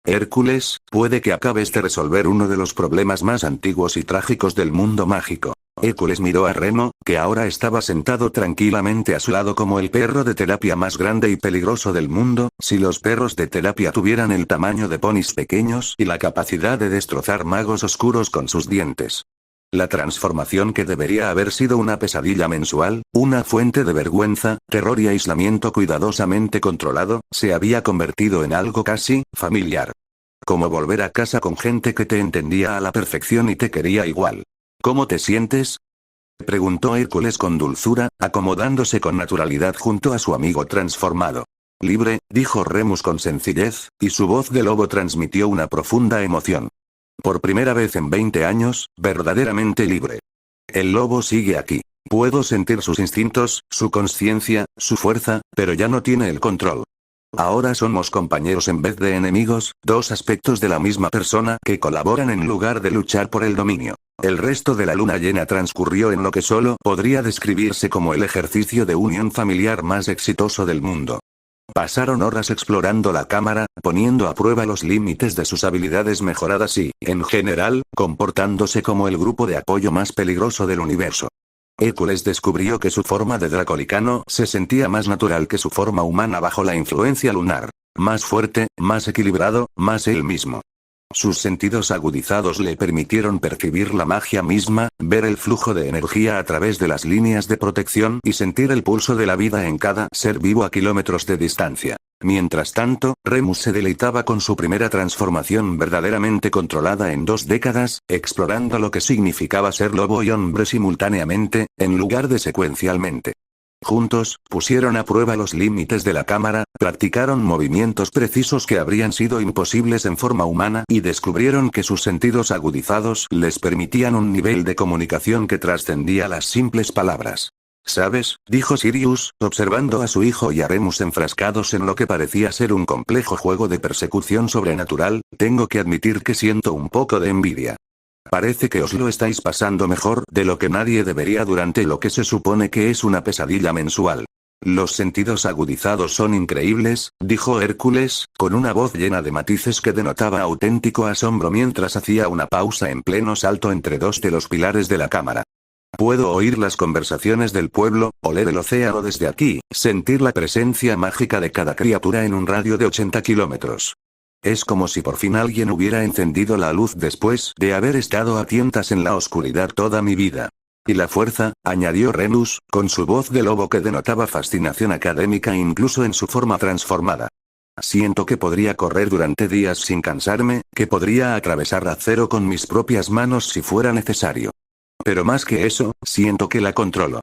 Hércules, puede que acabes de resolver uno de los problemas más antiguos y trágicos del mundo mágico. Hércules miró a Remo, que ahora estaba sentado tranquilamente a su lado como el perro de terapia más grande y peligroso del mundo. Si los perros de terapia tuvieran el tamaño de ponis pequeños y la capacidad de destrozar magos oscuros con sus dientes. La transformación que debería haber sido una pesadilla mensual, una fuente de vergüenza, terror y aislamiento cuidadosamente controlado, se había convertido en algo casi familiar. Como volver a casa con gente que te entendía a la perfección y te quería igual. ¿Cómo te sientes?, preguntó Hércules con dulzura, acomodándose con naturalidad junto a su amigo transformado. Libre, dijo Remus con sencillez, y su voz de lobo transmitió una profunda emoción. Por primera vez en 20 años, verdaderamente libre. El lobo sigue aquí. Puedo sentir sus instintos, su conciencia, su fuerza, pero ya no tiene el control. Ahora somos compañeros en vez de enemigos, dos aspectos de la misma persona que colaboran en lugar de luchar por el dominio. El resto de la luna llena transcurrió en lo que solo podría describirse como el ejercicio de unión familiar más exitoso del mundo. Pasaron horas explorando la cámara, poniendo a prueba los límites de sus habilidades mejoradas y, en general, comportándose como el grupo de apoyo más peligroso del universo. Hércules descubrió que su forma de dracolicano se sentía más natural que su forma humana bajo la influencia lunar. Más fuerte, más equilibrado, más él mismo. Sus sentidos agudizados le permitieron percibir la magia misma, ver el flujo de energía a través de las líneas de protección y sentir el pulso de la vida en cada ser vivo a kilómetros de distancia. Mientras tanto, Remus se deleitaba con su primera transformación verdaderamente controlada en 2 décadas, explorando lo que significaba ser lobo y hombre simultáneamente, en lugar de secuencialmente. Juntos, pusieron a prueba los límites de la cámara, practicaron movimientos precisos que habrían sido imposibles en forma humana y descubrieron que sus sentidos agudizados les permitían un nivel de comunicación que trascendía las simples palabras. ¿Sabes?, dijo Sirius, observando a su hijo y a Remus enfrascados en lo que parecía ser un complejo juego de persecución sobrenatural, tengo que admitir que siento un poco de envidia. Parece que os lo estáis pasando mejor de lo que nadie debería durante lo que se supone que es una pesadilla mensual. Los sentidos agudizados son increíbles, dijo Hércules, con una voz llena de matices que denotaba auténtico asombro mientras hacía una pausa en pleno salto entre 2 de los pilares de la cámara. Puedo oír las conversaciones del pueblo, oler el océano desde aquí, sentir la presencia mágica de cada criatura en un radio de 80 kilómetros. Es como si por fin alguien hubiera encendido la luz después de haber estado a tientas en la oscuridad toda mi vida. Y la fuerza, añadió Remus, con su voz de lobo que denotaba fascinación académica incluso en su forma transformada. Siento que podría correr durante días sin cansarme, que podría atravesar acero con mis propias manos si fuera necesario. Pero más que eso, siento que la controlo.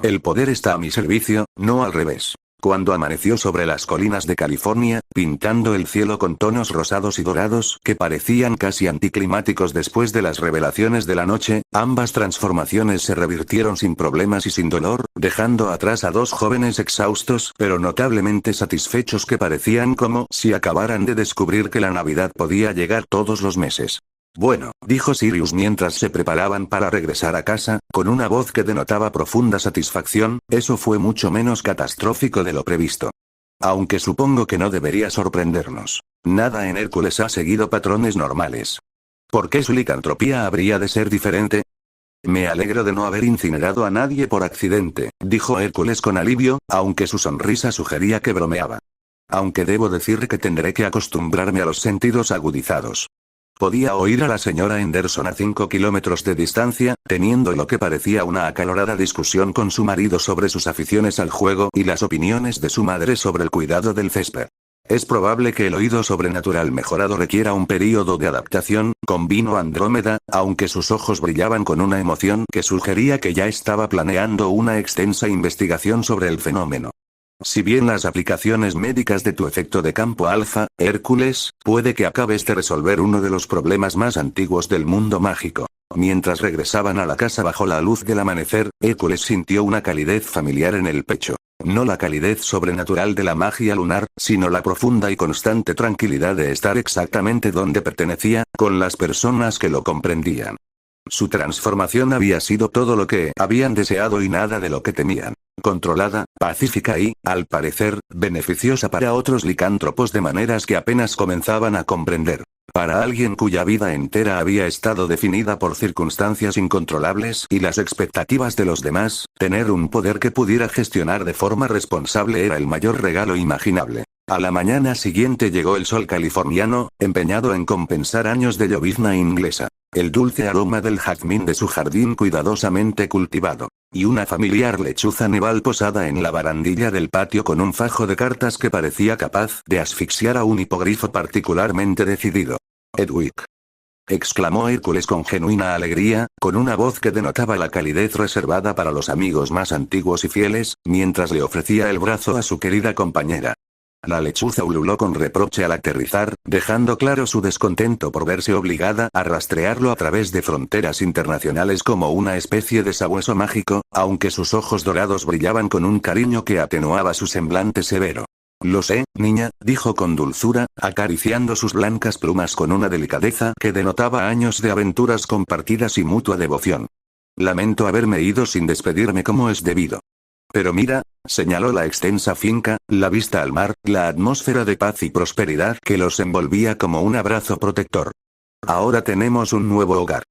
El poder está a mi servicio, no al revés. Cuando amaneció sobre las colinas de California, pintando el cielo con tonos rosados y dorados que parecían casi anticlimáticos después de las revelaciones de la noche, ambas transformaciones se revirtieron sin problemas y sin dolor, dejando atrás a 2 jóvenes exhaustos pero notablemente satisfechos que parecían como si acabaran de descubrir que la Navidad podía llegar todos los meses. Bueno, dijo Sirius mientras se preparaban para regresar a casa, con una voz que denotaba profunda satisfacción, eso fue mucho menos catastrófico de lo previsto. Aunque supongo que no debería sorprendernos. Nada en Hércules ha seguido patrones normales. ¿Por qué su licantropía habría de ser diferente? Me alegro de no haber incinerado a nadie por accidente, dijo Hércules con alivio, aunque su sonrisa sugería que bromeaba. Aunque debo decir que tendré que acostumbrarme a los sentidos agudizados. Podía oír a la señora Henderson a 5 kilómetros de distancia, teniendo lo que parecía una acalorada discusión con su marido sobre sus aficiones al juego y las opiniones de su madre sobre el cuidado del césped. Es probable que el oído sobrenatural mejorado requiera un período de adaptación, convino Andrómeda, aunque sus ojos brillaban con una emoción que sugería que ya estaba planeando una extensa investigación sobre el fenómeno. Si bien las aplicaciones médicas de tu efecto de campo alfa, Hércules, puede que acabes de resolver uno de los problemas más antiguos del mundo mágico. Mientras regresaban a la casa bajo la luz del amanecer, Hércules sintió una calidez familiar en el pecho. No la calidez sobrenatural de la magia lunar, sino la profunda y constante tranquilidad de estar exactamente donde pertenecía, con las personas que lo comprendían. Su transformación había sido todo lo que habían deseado y nada de lo que temían. Controlada, pacífica y, al parecer, beneficiosa para otros licántropos de maneras que apenas comenzaban a comprender. Para alguien cuya vida entera había estado definida por circunstancias incontrolables y las expectativas de los demás, tener un poder que pudiera gestionar de forma responsable era el mayor regalo imaginable. A la mañana siguiente llegó el sol californiano, empeñado en compensar años de llovizna inglesa. El dulce aroma del jazmín de su jardín cuidadosamente cultivado. Y una familiar lechuza neval posada en la barandilla del patio con un fajo de cartas que parecía capaz de asfixiar a un hipogrifo particularmente decidido. «Edwig», exclamó Hércules con genuina alegría, con una voz que denotaba la calidez reservada para los amigos más antiguos y fieles, mientras le ofrecía el brazo a su querida compañera. La lechuza ululó con reproche al aterrizar, dejando claro su descontento por verse obligada a rastrearlo a través de fronteras internacionales como una especie de sabueso mágico, aunque sus ojos dorados brillaban con un cariño que atenuaba su semblante severo. «Lo sé, niña», dijo con dulzura, acariciando sus blancas plumas con una delicadeza que denotaba años de aventuras compartidas y mutua devoción. «Lamento haberme ido sin despedirme como es debido. Pero mira», señaló la extensa finca, la vista al mar, la atmósfera de paz y prosperidad que los envolvía como un abrazo protector. «Ahora tenemos un nuevo hogar.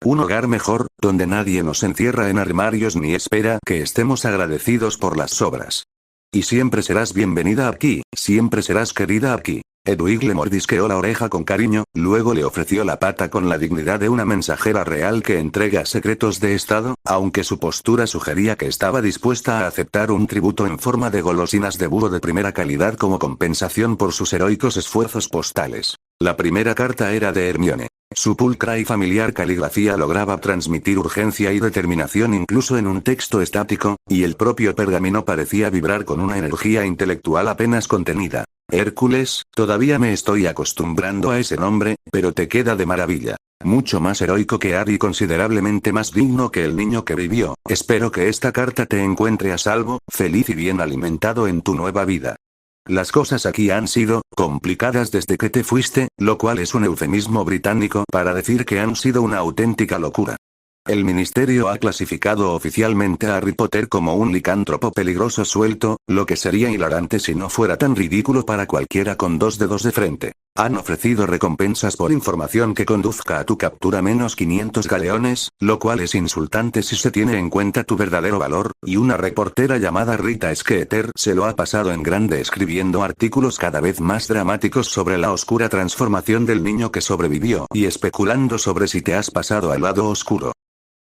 Un hogar mejor, donde nadie nos encierra en armarios ni espera que estemos agradecidos por las sobras. Y siempre serás bienvenida aquí, siempre serás querida aquí». Edwig le mordisqueó la oreja con cariño, luego le ofreció la pata con la dignidad de una mensajera real que entrega secretos de estado, aunque su postura sugería que estaba dispuesta a aceptar un tributo en forma de golosinas de búho de primera calidad como compensación por sus heroicos esfuerzos postales. La primera carta era de Hermione. Su pulcra y familiar caligrafía lograba transmitir urgencia y determinación incluso en un texto estático, y el propio pergamino parecía vibrar con una energía intelectual apenas contenida. «Hércules, todavía me estoy acostumbrando a ese nombre, pero te queda de maravilla. Mucho más heroico que Ari y considerablemente más digno que el niño que vivió. Espero que esta carta te encuentre a salvo, feliz y bien alimentado en tu nueva vida. Las cosas aquí han sido complicadas desde que te fuiste, lo cual es un eufemismo británico para decir que han sido una auténtica locura. El ministerio ha clasificado oficialmente a Harry Potter como un licántropo peligroso suelto, lo que sería hilarante si no fuera tan ridículo para cualquiera con dos dedos de frente. Han ofrecido recompensas por información que conduzca a tu captura menos 500 galeones, lo cual es insultante si se tiene en cuenta tu verdadero valor, y una reportera llamada Rita Skeeter se lo ha pasado en grande escribiendo artículos cada vez más dramáticos sobre la oscura transformación del niño que sobrevivió y especulando sobre si te has pasado al lado oscuro.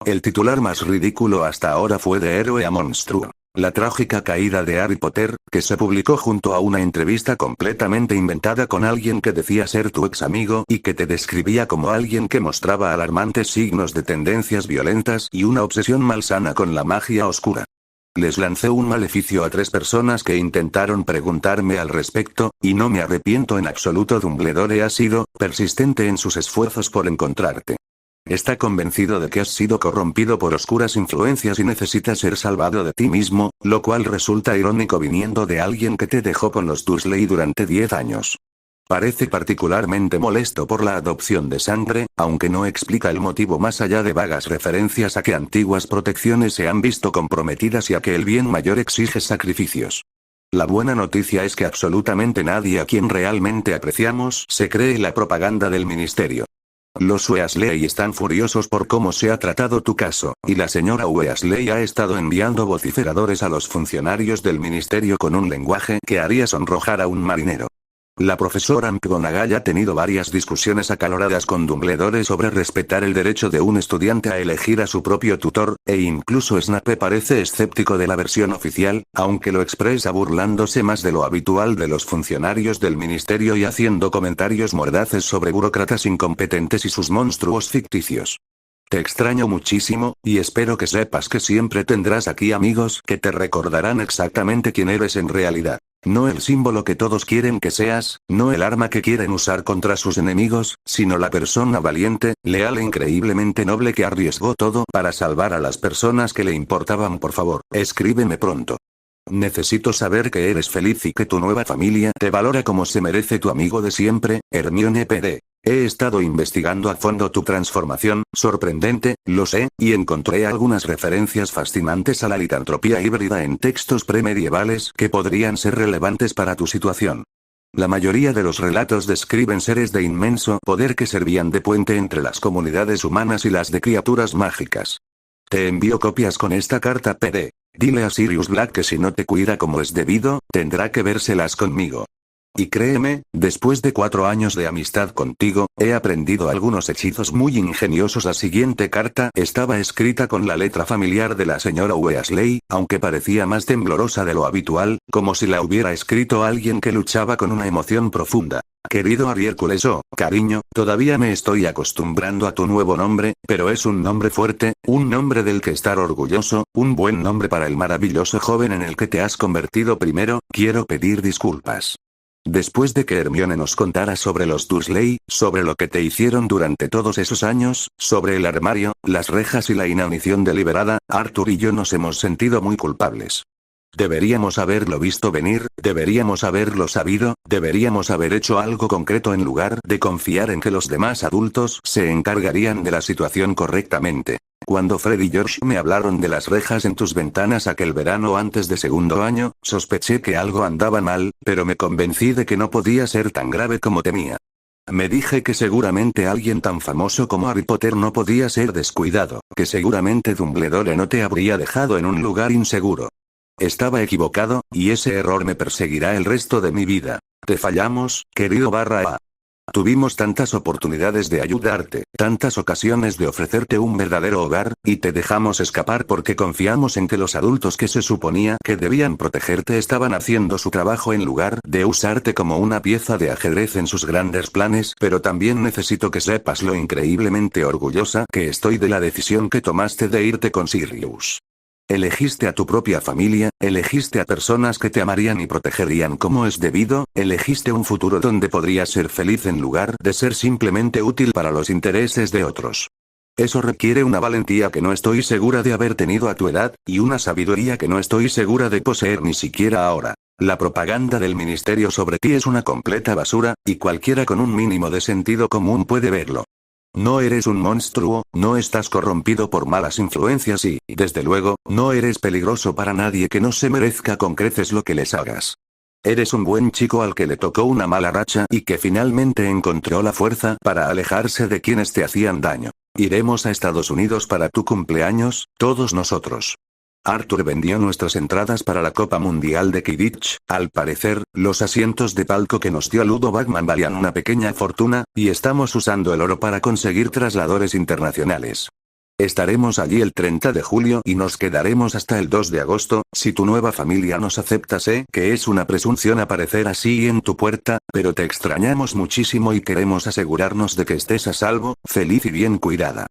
El titular más ridículo hasta ahora fue de héroe a monstruo. La trágica caída de Harry Potter, que se publicó junto a una entrevista completamente inventada con alguien que decía ser tu ex amigo y que te describía como alguien que mostraba alarmantes signos de tendencias violentas y una obsesión malsana con la magia oscura. Les lancé un maleficio a 3 personas que intentaron preguntarme al respecto, y no me arrepiento en absoluto. Dumbledore ha sido persistente en sus esfuerzos por encontrarte. Está convencido de que has sido corrompido por oscuras influencias y necesitas ser salvado de ti mismo, lo cual resulta irónico viniendo de alguien que te dejó con los Dursley durante 10 años. Parece particularmente molesto por la adopción de sangre, aunque no explica el motivo más allá de vagas referencias a que antiguas protecciones se han visto comprometidas y a que el bien mayor exige sacrificios. La buena noticia es que absolutamente nadie a quien realmente apreciamos se cree la propaganda del ministerio. Los Weasley están furiosos por cómo se ha tratado tu caso, y la señora Weasley ha estado enviando vociferadores a los funcionarios del ministerio con un lenguaje que haría sonrojar a un marinero. La profesora McGonagall ha tenido varias discusiones acaloradas con Dumbledore sobre respetar el derecho de un estudiante a elegir a su propio tutor, e incluso Snape parece escéptico de la versión oficial, aunque lo expresa burlándose más de lo habitual de los funcionarios del ministerio y haciendo comentarios mordaces sobre burócratas incompetentes y sus monstruos ficticios. Te extraño muchísimo, y espero que sepas que siempre tendrás aquí amigos que te recordarán exactamente quién eres en realidad. No el símbolo que todos quieren que seas, no el arma que quieren usar contra sus enemigos, sino la persona valiente, leal e increíblemente noble que arriesgó todo para salvar a las personas que le importaban. Por favor, escríbeme pronto. Necesito saber que eres feliz y que tu nueva familia te valora como se merece tu amigo de siempre, Hermione PD. He estado investigando a fondo tu transformación, sorprendente, lo sé, y encontré algunas referencias fascinantes a la licantropía híbrida en textos premedievales que podrían ser relevantes para tu situación. La mayoría de los relatos describen seres de inmenso poder que servían de puente entre las comunidades humanas y las de criaturas mágicas. Te envío copias con esta carta PD. Dile a Sirius Black que si no te cuida como es debido, tendrá que vérselas conmigo. Y créeme, después de 4 años de amistad contigo, he aprendido algunos hechizos muy ingeniosos. La siguiente carta estaba escrita con la letra familiar de la señora Weasley, aunque parecía más temblorosa de lo habitual, como si la hubiera escrito alguien que luchaba con una emoción profunda. Querido Hércules, oh, cariño, todavía me estoy acostumbrando a tu nuevo nombre, pero es un nombre fuerte, un nombre del que estar orgulloso, un buen nombre para el maravilloso joven en el que te has convertido. Primero, quiero pedir disculpas. Después de que Hermione nos contara sobre los Dursley, sobre lo que te hicieron durante todos esos años, sobre el armario, las rejas y la inanición deliberada, Arthur y yo nos hemos sentido muy culpables. Deberíamos haberlo visto venir, deberíamos haberlo sabido, deberíamos haber hecho algo concreto en lugar de confiar en que los demás adultos se encargarían de la situación correctamente. Cuando Fred y George me hablaron de las rejas en tus ventanas aquel verano antes de segundo año, sospeché que algo andaba mal, pero me convencí de que no podía ser tan grave como temía. Me dije que seguramente alguien tan famoso como Harry Potter no podía ser descuidado, que seguramente Dumbledore no te habría dejado en un lugar inseguro. Estaba equivocado, y ese error me perseguirá el resto de mi vida. Te fallamos, querido _A. Tuvimos tantas oportunidades de ayudarte, tantas ocasiones de ofrecerte un verdadero hogar, y te dejamos escapar porque confiamos en que los adultos que se suponía que debían protegerte estaban haciendo su trabajo en lugar de usarte como una pieza de ajedrez en sus grandes planes. Pero también necesito que sepas lo increíblemente orgullosa que estoy de la decisión que tomaste de irte con Sirius. Elegiste a tu propia familia, elegiste a personas que te amarían y protegerían como es debido, elegiste un futuro donde podrías ser feliz en lugar de ser simplemente útil para los intereses de otros. Eso requiere una valentía que no estoy segura de haber tenido a tu edad, y una sabiduría que no estoy segura de poseer ni siquiera ahora. La propaganda del ministerio sobre ti es una completa basura, y cualquiera con un mínimo de sentido común puede verlo. No eres un monstruo, no estás corrompido por malas influencias y, desde luego, no eres peligroso para nadie que no se merezca con creces lo que les hagas. Eres un buen chico al que le tocó una mala racha y que finalmente encontró la fuerza para alejarse de quienes te hacían daño. Iremos a Estados Unidos para tu cumpleaños, todos nosotros. Arthur vendió nuestras entradas para la Copa Mundial de Quidditch. Al parecer, los asientos de palco que nos dio Ludo Bagman valían una pequeña fortuna, y estamos usando el oro para conseguir trasladores internacionales. Estaremos allí el 30 de julio y nos quedaremos hasta el 2 de agosto, si tu nueva familia nos acepta. Sé que es una presunción aparecer así en tu puerta, pero te extrañamos muchísimo y queremos asegurarnos de que estés a salvo, feliz y bien cuidada.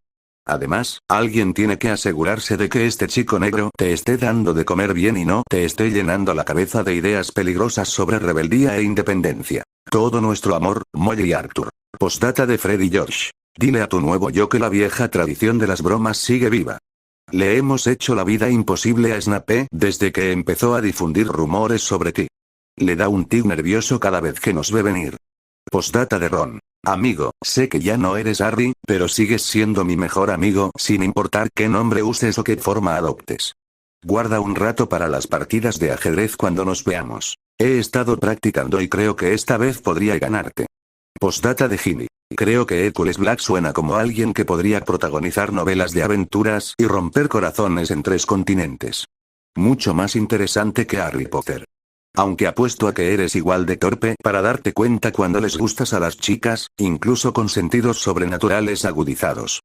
Además, alguien tiene que asegurarse de que este chico negro te esté dando de comer bien y no te esté llenando la cabeza de ideas peligrosas sobre rebeldía e independencia. Todo nuestro amor, Molly y Arthur. Postdata de Fred y George. Dile a tu nuevo yo que la vieja tradición de las bromas sigue viva. Le hemos hecho la vida imposible a Snape desde que empezó a difundir rumores sobre ti. Le da un tic nervioso cada vez que nos ve venir. Postdata de Ron. Amigo, sé que ya no eres Harry, pero sigues siendo mi mejor amigo sin importar qué nombre uses o qué forma adoptes. Guarda un rato para las partidas de ajedrez cuando nos veamos. He estado practicando y creo que esta vez podría ganarte. Postdata de Ginny. Creo que Hércules Black suena como alguien que podría protagonizar novelas de aventuras y romper corazones en 3 continentes. Mucho más interesante que Harry Potter. Aunque apuesto a que eres igual de torpe para darte cuenta cuando les gustas a las chicas, incluso con sentidos sobrenaturales agudizados.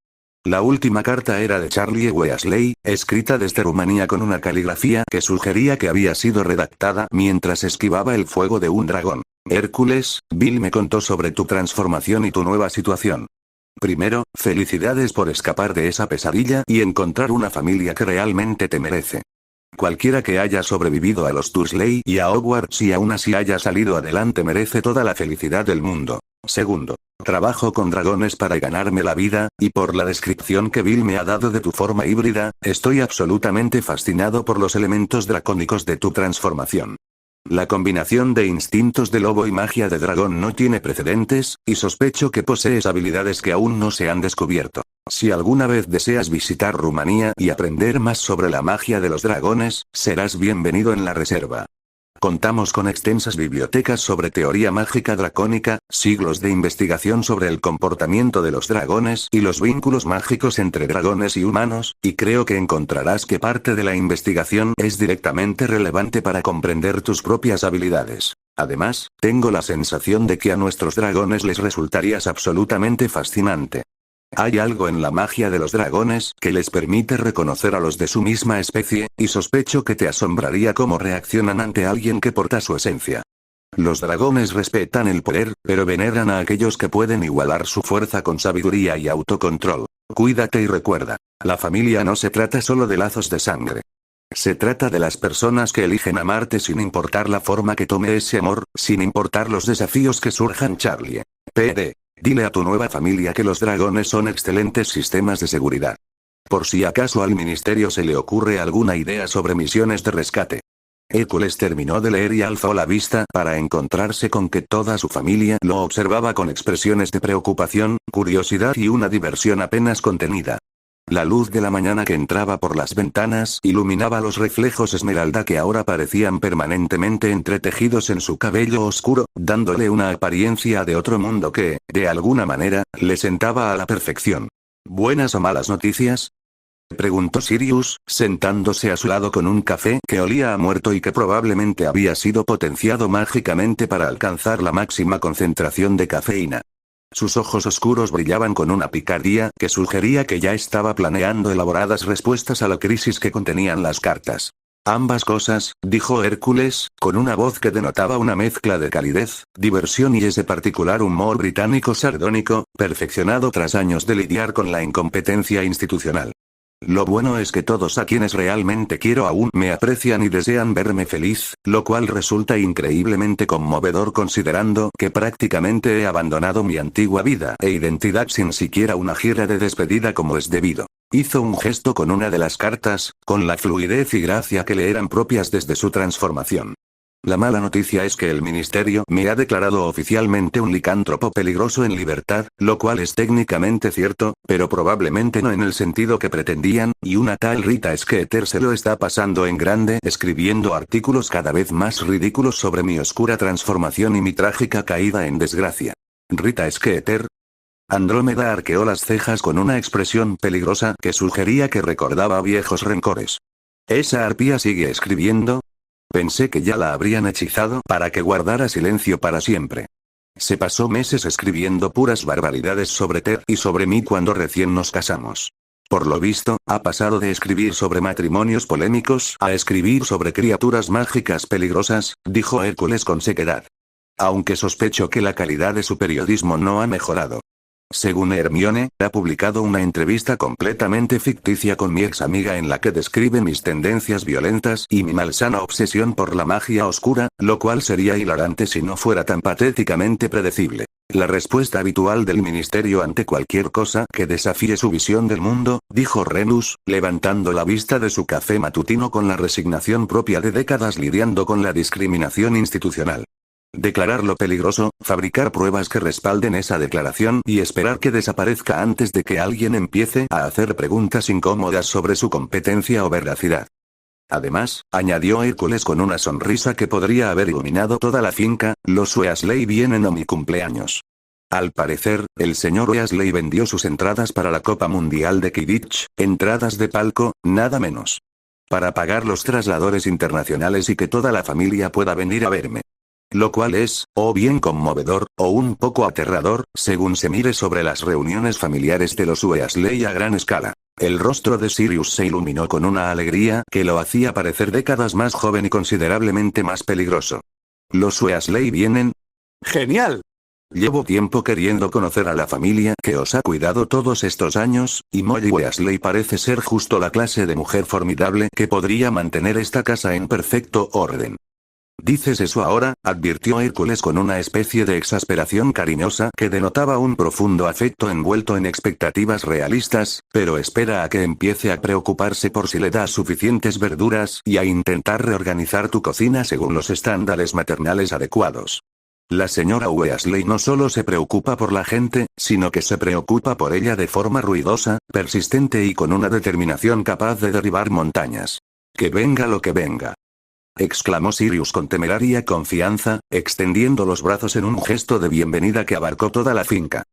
La última carta era de Charlie Weasley, escrita desde Rumanía con una caligrafía que sugería que había sido redactada mientras esquivaba el fuego de un dragón. Hércules, Bill me contó sobre tu transformación y tu nueva situación. Primero, felicidades por escapar de esa pesadilla y encontrar una familia que realmente te merece. Cualquiera que haya sobrevivido a los Dursley y a Hogwarts y aún así haya salido adelante merece toda la felicidad del mundo. Segundo, trabajo con dragones para ganarme la vida, y por la descripción que Bill me ha dado de tu forma híbrida, estoy absolutamente fascinado por los elementos dracónicos de tu transformación. La combinación de instintos de lobo y magia de dragón no tiene precedentes, y sospecho que posees habilidades que aún no se han descubierto. Si alguna vez deseas visitar Rumanía y aprender más sobre la magia de los dragones, serás bienvenido en la reserva. Contamos con extensas bibliotecas sobre teoría mágica dracónica, siglos de investigación sobre el comportamiento de los dragones y los vínculos mágicos entre dragones y humanos, y creo que encontrarás que parte de la investigación es directamente relevante para comprender tus propias habilidades. Además, tengo la sensación de que a nuestros dragones les resultarías absolutamente fascinante. Hay algo en la magia de los dragones que les permite reconocer a los de su misma especie, y sospecho que te asombraría cómo reaccionan ante alguien que porta su esencia. Los dragones respetan el poder, pero veneran a aquellos que pueden igualar su fuerza con sabiduría y autocontrol. Cuídate y recuerda, la familia no se trata solo de lazos de sangre. Se trata de las personas que eligen amarte sin importar la forma que tome ese amor, sin importar los desafíos que surjan. Charlie. PD. Dile a tu nueva familia que los dragones son excelentes sistemas de seguridad. Por si acaso al ministerio se le ocurre alguna idea sobre misiones de rescate. Hércules terminó de leer y alzó la vista para encontrarse con que toda su familia lo observaba con expresiones de preocupación, curiosidad y una diversión apenas contenida. La luz de la mañana que entraba por las ventanas iluminaba los reflejos esmeralda que ahora parecían permanentemente entretejidos en su cabello oscuro, dándole una apariencia de otro mundo que, de alguna manera, le sentaba a la perfección. ¿Buenas o malas noticias?, preguntó Sirius, sentándose a su lado con un café que olía a muerto y que probablemente había sido potenciado mágicamente para alcanzar la máxima concentración de cafeína. Sus ojos oscuros brillaban con una picardía que sugería que ya estaba planeando elaboradas respuestas a la crisis que contenían las cartas. Ambas cosas, dijo Hércules, con una voz que denotaba una mezcla de calidez, diversión y ese particular humor británico sardónico, perfeccionado tras años de lidiar con la incompetencia institucional. Lo bueno es que todos a quienes realmente quiero aún me aprecian y desean verme feliz, lo cual resulta increíblemente conmovedor considerando que prácticamente he abandonado mi antigua vida e identidad sin siquiera una gira de despedida como es debido. Hizo un gesto con una de las cartas, con la fluidez y gracia que le eran propias desde su transformación. La mala noticia es que el ministerio me ha declarado oficialmente un licántropo peligroso en libertad, lo cual es técnicamente cierto, pero probablemente no en el sentido que pretendían, y una tal Rita Skeeter se lo está pasando en grande escribiendo artículos cada vez más ridículos sobre mi oscura transformación y mi trágica caída en desgracia. ¿Rita Skeeter? Andrómeda arqueó las cejas con una expresión peligrosa que sugería que recordaba viejos rencores. ¿Esa arpía sigue escribiendo? Pensé que ya la habrían hechizado para que guardara silencio para siempre. Se pasó meses escribiendo puras barbaridades sobre Ted y sobre mí cuando recién nos casamos. Por lo visto, ha pasado de escribir sobre matrimonios polémicos a escribir sobre criaturas mágicas peligrosas, dijo Hércules con sequedad. Aunque sospecho que la calidad de su periodismo no ha mejorado. Según Hermione, ha publicado una entrevista completamente ficticia con mi ex amiga en la que describe mis tendencias violentas y mi malsana obsesión por la magia oscura, lo cual sería hilarante si no fuera tan patéticamente predecible. La respuesta habitual del ministerio ante cualquier cosa que desafíe su visión del mundo, dijo Remus, levantando la vista de su café matutino con la resignación propia de décadas lidiando con la discriminación institucional. Declararlo peligroso, fabricar pruebas que respalden esa declaración y esperar que desaparezca antes de que alguien empiece a hacer preguntas incómodas sobre su competencia o veracidad. Además, añadió Hércules con una sonrisa que podría haber iluminado toda la finca, los Weasley vienen a mi cumpleaños. Al parecer, el señor Weasley vendió sus entradas para la Copa Mundial de Quidditch, entradas de palco, nada menos. Para pagar los trasladores internacionales y que toda la familia pueda venir a verme. Lo cual es, o bien conmovedor, o un poco aterrador, según se mire sobre las reuniones familiares de los Weasley a gran escala. El rostro de Sirius se iluminó con una alegría que lo hacía parecer décadas más joven y considerablemente más peligroso. ¿Los Weasley vienen? ¡Genial! Llevo tiempo queriendo conocer a la familia que os ha cuidado todos estos años, y Molly Weasley parece ser justo la clase de mujer formidable que podría mantener esta casa en perfecto orden. ¿Dices eso ahora?, advirtió Hércules con una especie de exasperación cariñosa que denotaba un profundo afecto envuelto en expectativas realistas, pero espera a que empiece a preocuparse por si le das suficientes verduras y a intentar reorganizar tu cocina según los estándares maternales adecuados. La señora Weasley no solo se preocupa por la gente, sino que se preocupa por ella de forma ruidosa, persistente y con una determinación capaz de derribar montañas. Que venga lo que venga. exclamó Sirius con temeraria confianza, extendiendo los brazos en un gesto de bienvenida que abarcó toda la finca.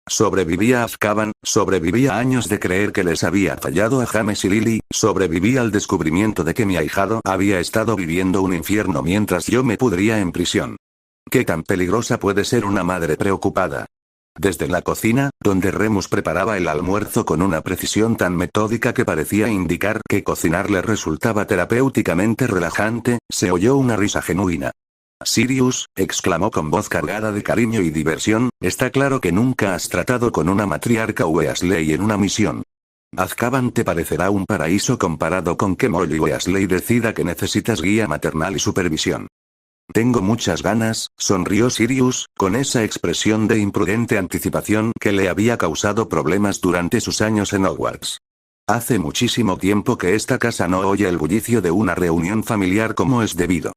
Sobrevivía a Azkaban, sobrevivía a años de creer que les había fallado a James y Lily, sobrevivía al descubrimiento de que mi ahijado había estado viviendo un infierno mientras yo me pudría en prisión. ¿Qué tan peligrosa puede ser una madre preocupada? Desde la cocina, donde Remus preparaba el almuerzo con una precisión tan metódica que parecía indicar que cocinar le resultaba terapéuticamente relajante, se oyó una risa genuina. Sirius, exclamó con voz cargada de cariño y diversión, está claro que nunca has tratado con una matriarca Weasley en una misión. Azkaban te parecerá un paraíso comparado con que Molly Weasley decida que necesitas guía maternal y supervisión. Tengo muchas ganas, sonrió Sirius, con esa expresión de imprudente anticipación que le había causado problemas durante sus años en Hogwarts. Hace muchísimo tiempo que esta casa no oye el bullicio de una reunión familiar como es debido.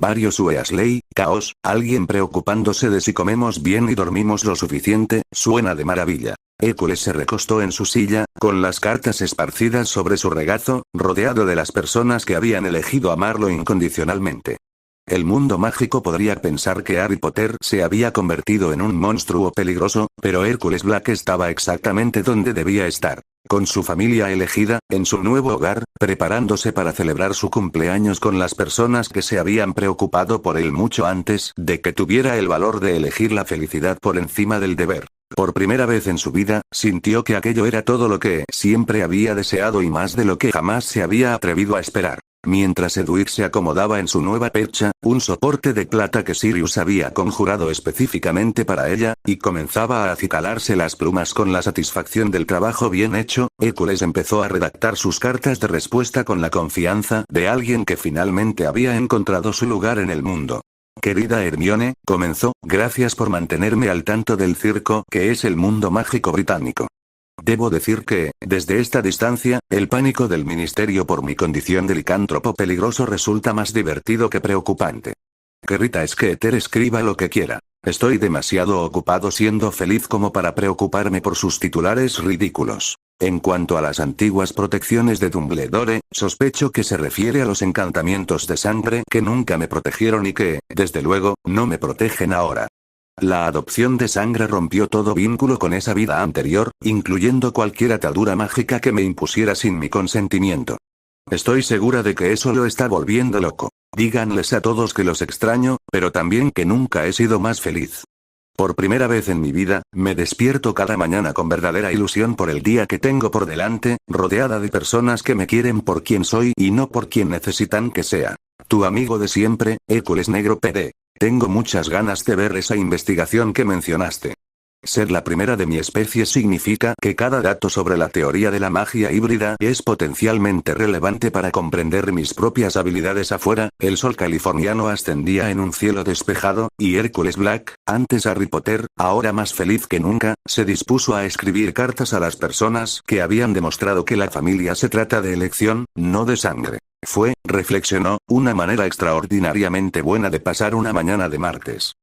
Varios Weasley, caos, alguien preocupándose de si comemos bien y dormimos lo suficiente, suena de maravilla. Hércules se recostó en su silla, con las cartas esparcidas sobre su regazo, rodeado de las personas que habían elegido amarlo incondicionalmente. El mundo mágico podría pensar que Harry Potter se había convertido en un monstruo peligroso, pero Hércules Black estaba exactamente donde debía estar. Con su familia elegida, en su nuevo hogar, preparándose para celebrar su cumpleaños con las personas que se habían preocupado por él mucho antes de que tuviera el valor de elegir la felicidad por encima del deber. Por primera vez en su vida, sintió que aquello era todo lo que siempre había deseado y más de lo que jamás se había atrevido a esperar. Mientras Edwig se acomodaba en su nueva percha, un soporte de plata que Sirius había conjurado específicamente para ella, y comenzaba a acicalarse las plumas con la satisfacción del trabajo bien hecho, Hércules empezó a redactar sus cartas de respuesta con la confianza de alguien que finalmente había encontrado su lugar en el mundo. Querida Hermione, comenzó, gracias por mantenerme al tanto del circo que es el mundo mágico británico. Debo decir que, desde esta distancia, el pánico del ministerio por mi condición de licántropo peligroso resulta más divertido que preocupante. Que Rita Skeeter escriba lo que quiera. Estoy demasiado ocupado siendo feliz como para preocuparme por sus titulares ridículos. En cuanto a las antiguas protecciones de Dumbledore, sospecho que se refiere a los encantamientos de sangre que nunca me protegieron y que, desde luego, no me protegen ahora. La adopción de sangre rompió todo vínculo con esa vida anterior, incluyendo cualquier atadura mágica que me impusiera sin mi consentimiento. Estoy segura de que eso lo está volviendo loco. Díganles a todos que los extraño, pero también que nunca he sido más feliz. Por primera vez en mi vida, me despierto cada mañana con verdadera ilusión por el día que tengo por delante, rodeada de personas que me quieren por quien soy y no por quien necesitan que sea. Tu amigo de siempre, Hércules Negro PD. Tengo muchas ganas de ver esa investigación que mencionaste. Ser la primera de mi especie significa que cada dato sobre la teoría de la magia híbrida es potencialmente relevante para comprender mis propias habilidades afuera. El sol californiano ascendía en un cielo despejado, y Hércules Black, antes Harry Potter, ahora más feliz que nunca, se dispuso a escribir cartas a las personas que habían demostrado que la familia se trata de elección, no de sangre. Fue, reflexionó, una manera extraordinariamente buena de pasar una mañana de martes.